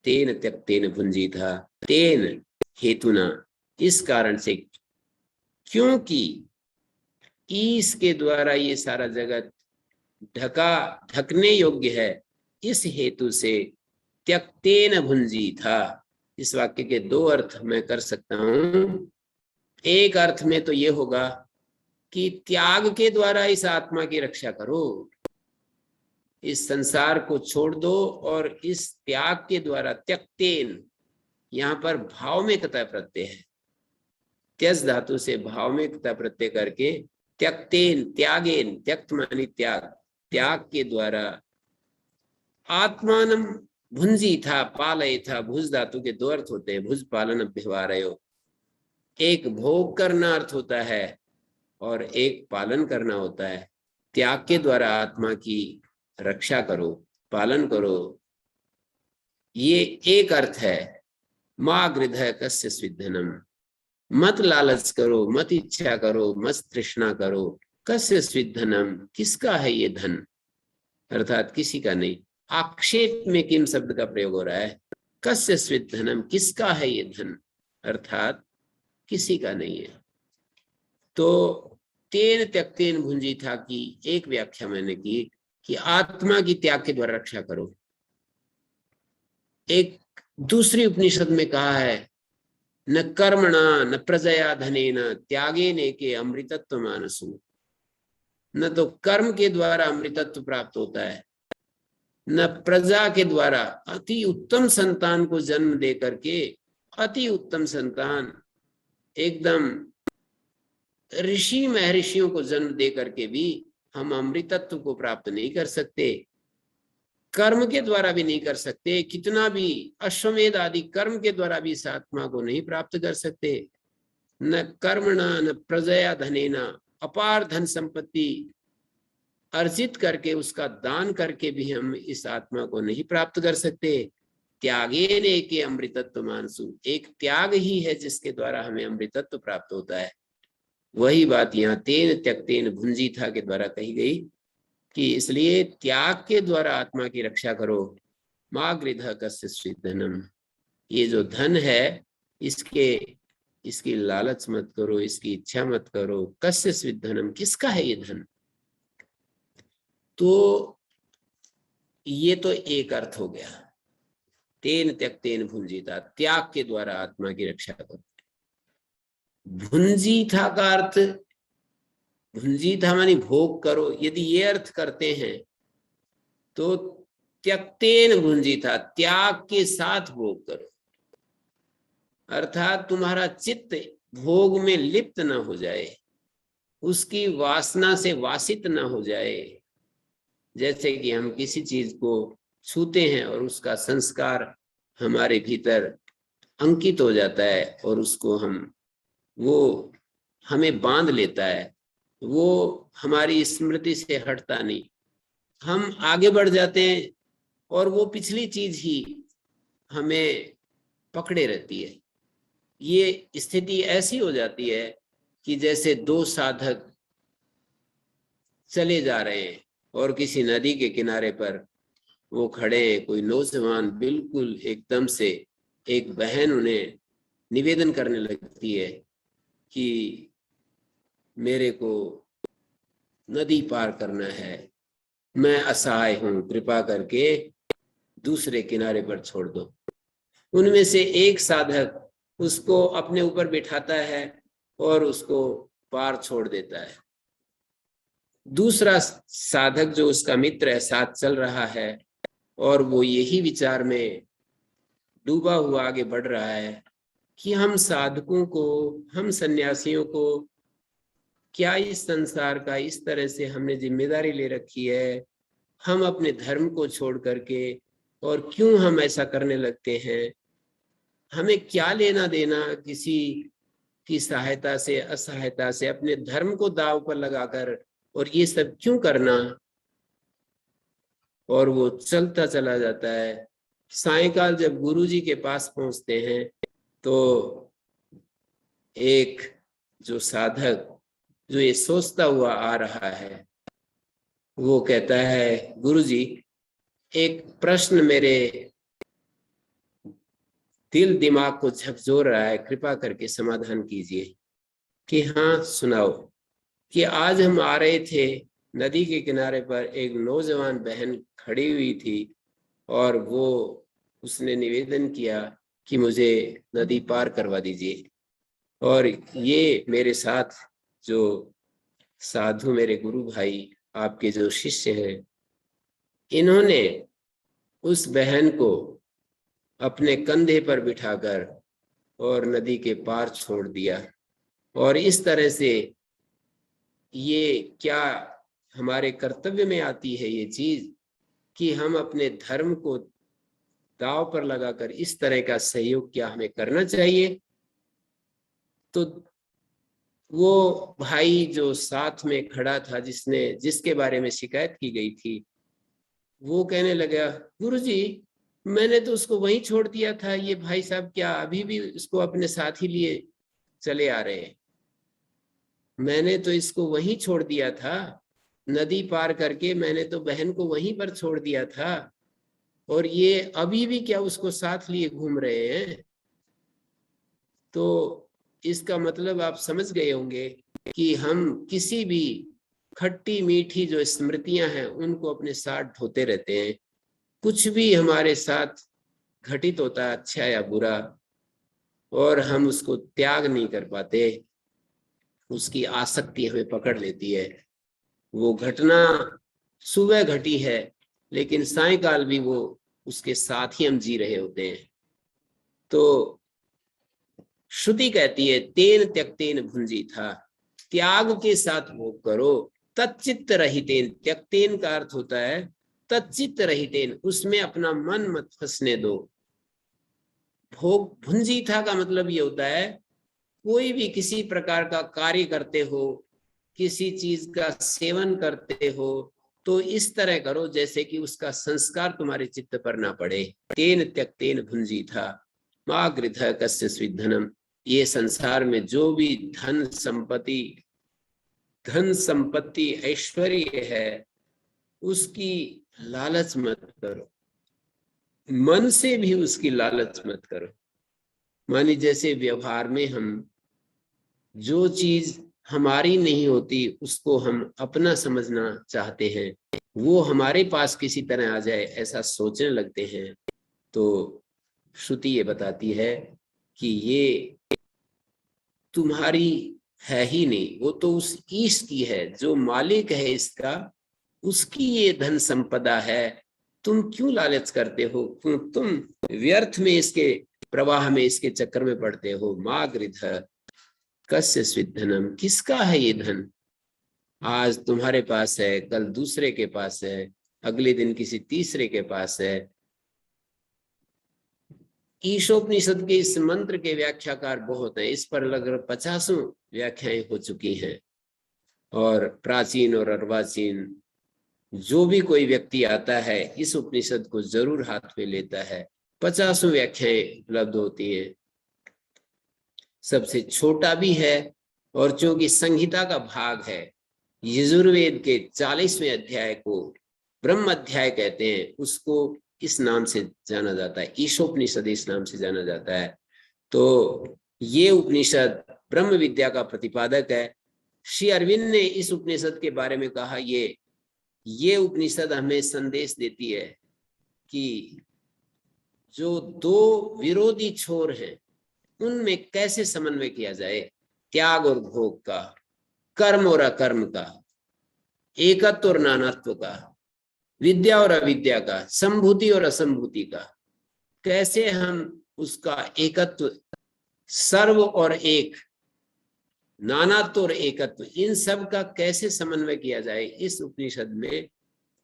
तेन त्यक्तेन भुंजीथा, तेन हेतुना, इस कारण से, क्योंकि ईश के द्वारा ये सारा जगत ढकने योग्य है, इस हेतु से त्यक्तेन भुंजीथा। इस वाक्य के दो अर्थ मैं कर सकता हूं। एक अर्थ में तो ये होगा कि त्याग के द्वारा इस आत्मा की रक्षा करो, इस संसार को छोड़ दो और इस त्याग के द्वारा, त्यक्तेन, यहाँ पर भाव में कथा प्रत्यय है, त्यज धातु से भाव में कथा प्रत्यय करके त्यक्तेन, त्यागेन, त्यक्त मानी त्याग, त्याग के द्वारा आत्मानम भुंजी था, पालय था। भुज धातु के दो अर्थ होते हैं, भुज पालन अभ्यवारयो, एक भोग करना अर्थ होता है और एक पालन करना होता है। त्याग के द्वारा आत्मा की रक्षा करो, पालन करो, ये एक अर्थ है। माँ गृधय कस्य स्विद्धनम, मत लालच करो, मत इच्छा करो, मत तृष्णा करो। कस्य स्विद्धनम, किसका है ये धन, अर्थात किसी का नहीं। आक्षेप में किम शब्द का प्रयोग हो रहा है। कस्य स्विद्धनम, किसका है ये धन, अर्थात किसी का नहीं है। तो तेन त्यक्तेन भुंजी था की एक व्याख्या मैंने की कि आत्मा की त्याग के द्वारा रक्षा करो। एक दूसरी उपनिषद में कहा है न कर्मणा न प्रजया धनेन त्यागे ने के अमृतत्व मानसु, न तो कर्म के द्वारा अमृतत्व प्राप्त होता है, न प्रजा के द्वारा अति उत्तम संतान को जन्म दे करके, अति उत्तम संतान एकदम ऋषि महर्षियों को जन्म दे करके भी हम अमृतत्व को प्राप्त नहीं कर सकते, कर्म के द्वारा भी नहीं कर सकते। कितना भी अश्वमेध आदि कर्म के द्वारा भी इस आत्मा को नहीं प्राप्त कर सकते। न कर्मणा न प्रजया धनेना, अपार धन संपत्ति अर्जित करके, उसका दान करके भी हम इस आत्मा को नहीं प्राप्त कर सकते। त्यागेन एके अमृतत्व मानसु, एक त्याग ही है जिसके द्वारा हमें अमृतत्व प्राप्त होता है। वही बात यहाँ तेन त्यक्तेन भुंजीथा के द्वारा कही गई कि इसलिए त्याग के द्वारा आत्मा की रक्षा करो। मा गृध कस्य धनम, ये जो धन है इसकी लालच मत करो, इसकी इच्छा मत करो। कस्य स्वित धनम, किसका है ये धन? तो ये तो एक अर्थ हो गया, तेन त्यक्तेन भुंजीथा, त्याग के द्वारा आत्मा की रक्षा करो। भुंजीथा का अर्थ, भुंजीथा मानी भोग करो, यदि ये अर्थ करते हैं तो त्यक्तेन भुंजीथा, त्याग के साथ भोग करो, अर्थात तुम्हारा चित्त भोग में लिप्त न हो जाए, उसकी वासना से वासित न हो जाए। जैसे कि हम किसी चीज को छूते हैं और उसका संस्कार हमारे भीतर अंकित हो जाता है और उसको वो हमें बांध लेता है, वो हमारी स्मृति से हटता नहीं, हम आगे बढ़ जाते हैं और वो पिछली चीज ही हमें पकड़े रहती है। ये स्थिति ऐसी हो जाती है कि जैसे दो साधक चले जा रहे हैं और किसी नदी के किनारे पर वो खड़े हैं, कोई नौजवान बिल्कुल एकदम से, एक बहन उन्हें निवेदन करने लगती है कि मेरे को नदी पार करना है, मैं असहाय हूं, कृपा करके दूसरे किनारे पर छोड़ दो। उनमें से एक साधक उसको अपने ऊपर बिठाता है और उसको पार छोड़ देता है। दूसरा साधक जो उसका मित्र है, साथ चल रहा है, और वो यही विचार में डूबा हुआ आगे बढ़ रहा है कि हम साधकों को, हम सन्यासियों को क्या इस संसार का इस तरह से हमने जिम्मेदारी ले रखी है, हम अपने धर्म को छोड़ करके, और क्यों हम ऐसा करने लगते हैं, हमें क्या लेना देना किसी की सहायता से, असहायता से, अपने धर्म को दांव पर लगाकर, और ये सब क्यों करना। और वो चलता चला जाता है। सायंकाल जब गुरुजी के पास पहुंचते हैं तो एक जो साधक जो ये सोचता हुआ आ रहा है, वो कहता है, गुरुजी एक प्रश्न मेरे दिल दिमाग को झकझोर रहा है, कृपा करके समाधान कीजिए। कि हाँ सुनाओ। कि आज हम आ रहे थे, नदी के किनारे पर एक नौजवान बहन खड़ी हुई थी और उसने निवेदन किया कि मुझे नदी पार करवा दीजिए। और ये मेरे साथ जो साधु मेरे गुरु भाई, आपके जो शिष्य हैं, इन्होंने उस बहन को अपने कंधे पर बिठाकर और नदी के पार छोड़ दिया। और इस तरह से ये क्या हमारे कर्तव्य में आती है ये चीज कि हम अपने धर्म को दांव पर लगाकर इस तरह का सहयोग क्या हमें करना चाहिए। तो वो भाई जो साथ में खड़ा था, जिसके बारे में शिकायत की गई थी, वो कहने लगा, गुरुजी मैंने तो उसको वहीं छोड़ दिया था, ये भाई साहब क्या अभी भी उसको अपने साथ ही लिए चले आ रहे हैं? मैंने तो इसको वहीं छोड़ दिया था, नदी पार करके मैंने तो बहन को वहीं पर छोड़ दिया था, और ये अभी भी क्या उसको साथ लिए घूम रहे हैं। तो इसका मतलब आप समझ गए होंगे कि हम किसी भी खट्टी मीठी जो स्मृतियां हैं उनको अपने साथ ढोते रहते हैं। कुछ भी हमारे साथ घटित होता है, अच्छा या बुरा, और हम उसको त्याग नहीं कर पाते, उसकी आसक्ति हमें पकड़ लेती है। वो घटना सुबह घटी है लेकिन सायंकाल भी वो उसके साथ ही हम जी रहे होते हैं। तो श्रुति कहती है, तेन त्यक्तेन भुंजीथा, त्याग के साथ भोग करो। तच्चित्त रहितेन, त्यक्तेन का अर्थ होता है तच्चित्त रहितेन, उसमें अपना मन मत फंसने दो। भोग भुंजीथा का मतलब ये होता है, कोई भी किसी प्रकार का कार्य करते हो, किसी चीज का सेवन करते हो, तो इस तरह करो जैसे कि उसका संस्कार तुम्हारे चित्त पर ना पड़े। तेन त्यक्तेन भुंजी था माँ गृध कस्य स्विधनम। ये संसार में जो भी धन संपत्ति ऐश्वर्य है उसकी लालच मत करो, मन से भी उसकी लालच मत करो। मानी जैसे व्यवहार में हम जो चीज हमारी नहीं होती उसको हम अपना समझना चाहते हैं, वो हमारे पास किसी तरह आ जाए ऐसा सोचने लगते हैं, तो श्रुति ये बताती है कि ये तुम्हारी है ही नहीं, वो तो उस ईश की है जो मालिक है इसका, उसकी ये धन संपदा है। तुम क्यों लालच करते हो, तुम व्यर्थ में इसके प्रवाह में इसके चक्कर में पड़ते हो। माँ गृध कस्य स्विधनम, किसका है ये धन। आज तुम्हारे पास है, कल दूसरे के पास है, अगले दिन किसी तीसरे के पास है। ईशोपनिषद के इस मंत्र के व्याख्याकार बहुत हैं, इस पर लगभग 50 व्याख्याएं हो चुकी हैं, और प्राचीन और अर्वाचीन जो भी कोई व्यक्ति आता है इस उपनिषद को जरूर हाथ में लेता है। 50 व्याख्याएं उपलब्ध होती हैं, सबसे छोटा भी है, और चूंकि संहिता का भाग है, यजुर्वेद के 40वें अध्याय को ब्रह्म अध्याय कहते हैं, उसको इस नाम से जाना जाता है, ईशोपनिषद इस नाम से जाना जाता है। तो ये उपनिषद ब्रह्म विद्या का प्रतिपादक है। श्री अरविंद ने इस उपनिषद के बारे में कहा, ये उपनिषद हमें संदेश देती है कि जो दो विरोधी छोर हैं उनमें कैसे समन्वय किया जाए, त्याग और भोग का, कर्म और अकर्म का, एकत्व और नानात्व का, विद्या और अविद्या का, संभूति और असंभूति का, कैसे हम उसका एकत्व, सर्व और एक, नानात्व और एकत्व, इन सब का कैसे समन्वय किया जाए, इस उपनिषद में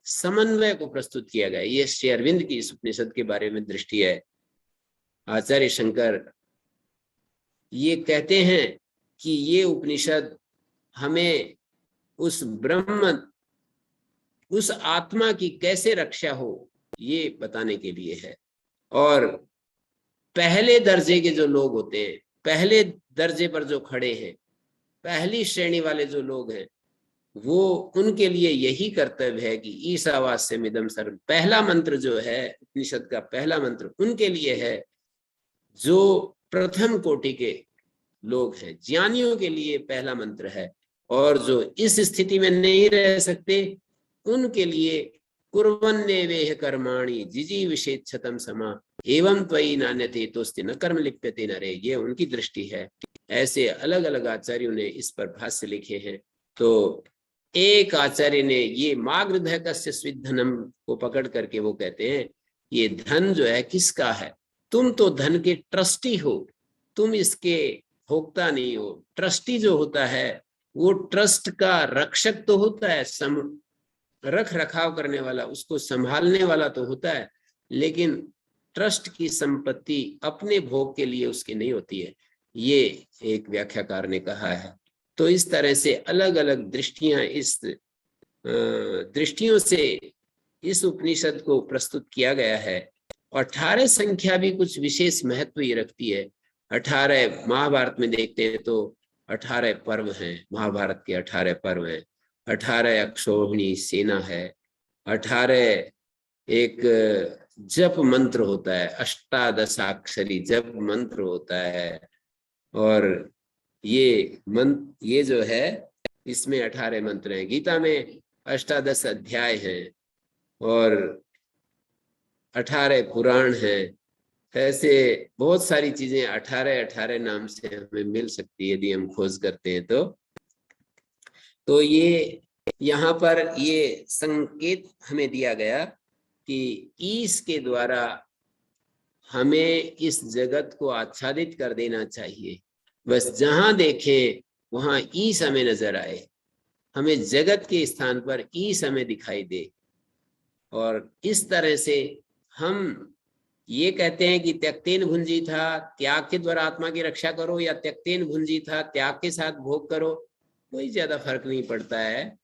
समन्वय को प्रस्तुत किया गया। ये श्री अरविंद की इस उपनिषद के बारे में दृष्टि है। आचार्य शंकर ये कहते हैं कि ये उपनिषद हमें उस ब्रह्म, उस आत्मा की कैसे रक्षा हो ये बताने के लिए है। और पहले दर्जे के जो लोग होते हैं, पहले दर्जे पर जो खड़े हैं, पहली श्रेणी वाले जो लोग हैं, वो उनके लिए यही कर्तव्य है कि ईशावास्यमिदं सर्वं, पहला मंत्र जो है उपनिषद का पहला मंत्र उनके लिए है जो प्रथम कोटि के लोग हैं, ज्ञानियों के लिए पहला मंत्र है। और जो इस स्थिति में नहीं रह सकते उनके लिए कुर्वन्नेवेह कर्माणि जिजीविषेच्छतं समा एवं त्वयि नान्यते तोस्ति न कर्म लिप्यते नरे, ये उनकी दृष्टि है। ऐसे अलग अलग आचार्यों ने इस पर भाष्य लिखे हैं। तो एक आचार्य ने ये मागृध कस्य स्विधनम को पकड़ करके वो कहते हैं ये धन जो है किसका है, तुम तो धन के ट्रस्टी हो, तुम इसके भोक्ता नहीं हो। ट्रस्टी जो होता है वो ट्रस्ट का रक्षक तो होता है, रख रखाव करने वाला, उसको संभालने वाला तो होता है, लेकिन ट्रस्ट की संपत्ति अपने भोग के लिए उसकी नहीं होती है, ये एक व्याख्याकार ने कहा है। तो इस तरह से अलग अलग दृष्टियां, इस दृष्टियों से इस उपनिषद को प्रस्तुत किया गया है। 18 संख्या भी कुछ विशेष महत्व ही रखती है। 18 महाभारत में देखते हैं तो 18 पर्व हैं, महाभारत के 18 पर्व हैं। 18 अक्षौहिणी सेना है, 18 एक जप मंत्र होता है, अष्टादशाक्षरी जप मंत्र होता है। और ये जो है इसमें 18 मंत्र हैं। गीता में 18 अध्याय हैं और 18 पुराण हैं। ऐसे बहुत सारी चीजें 18 नाम से हमें मिल सकती है यदि हम खोज करते हैं तो ये यहाँ पर ये संकेत हमें दिया गया कि ईश के द्वारा हमें इस जगत को आच्छादित कर देना चाहिए। बस जहां देखें वहां ईश हमें नजर आए, हमें जगत के स्थान पर ईश हमें दिखाई दे। और इस तरह से हम ये कहते हैं कि त्यक्तेन भुंजी था, त्याग के द्वारा आत्मा की रक्षा करो, या त्यक्तेन भुंजी था, त्याग के साथ भोग करो, कोई ज्यादा फर्क नहीं पड़ता है।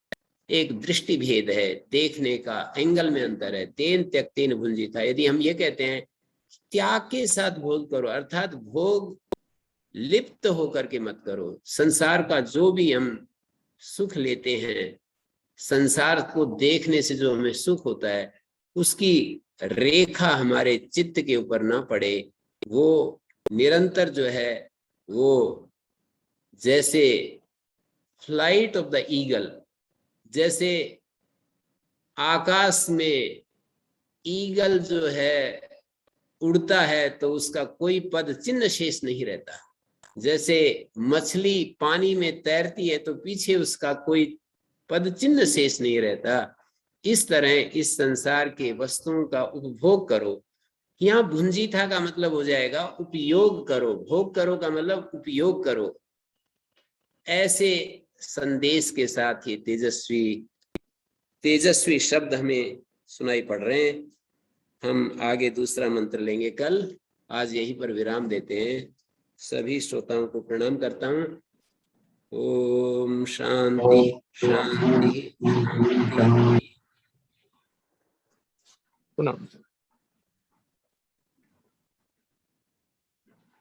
एक दृष्टि भेद है, देखने का एंगल में अंतर है। तेन त्यक्तेन भुंजीथा, यदि हम ये कहते हैं त्याग के साथ भोग करो, अर्थात भोग लिप्त होकर के मत करो। संसार का जो भी हम सुख लेते हैं, संसार को देखने से जो हमें सुख होता है, उसकी रेखा हमारे चित्त के ऊपर ना पड़े। वो निरंतर जो है वो जैसे फ्लाइट ऑफ द ईगल, जैसे आकाश में ईगल जो है उड़ता है तो उसका कोई पद चिन्ह शेष नहीं रहता। जैसे मछली पानी में तैरती है तो पीछे उसका कोई पद चिन्ह शेष नहीं रहता। इस तरह इस संसार के वस्तुओं का उपभोग करो। यहाँ भुंजीथा का मतलब हो जाएगा उपयोग करो, भोग करो का मतलब उपयोग करो। ऐसे संदेश के साथ ये तेजस्वी शब्द हमें सुनाई पड़ रहे हैं। हम आगे दूसरा मंत्र लेंगे कल। आज यहीं पर विराम देते हैं। सभी श्रोताओं को प्रणाम करता हूँ। ओम शांति शांति शांति। प्रणाम।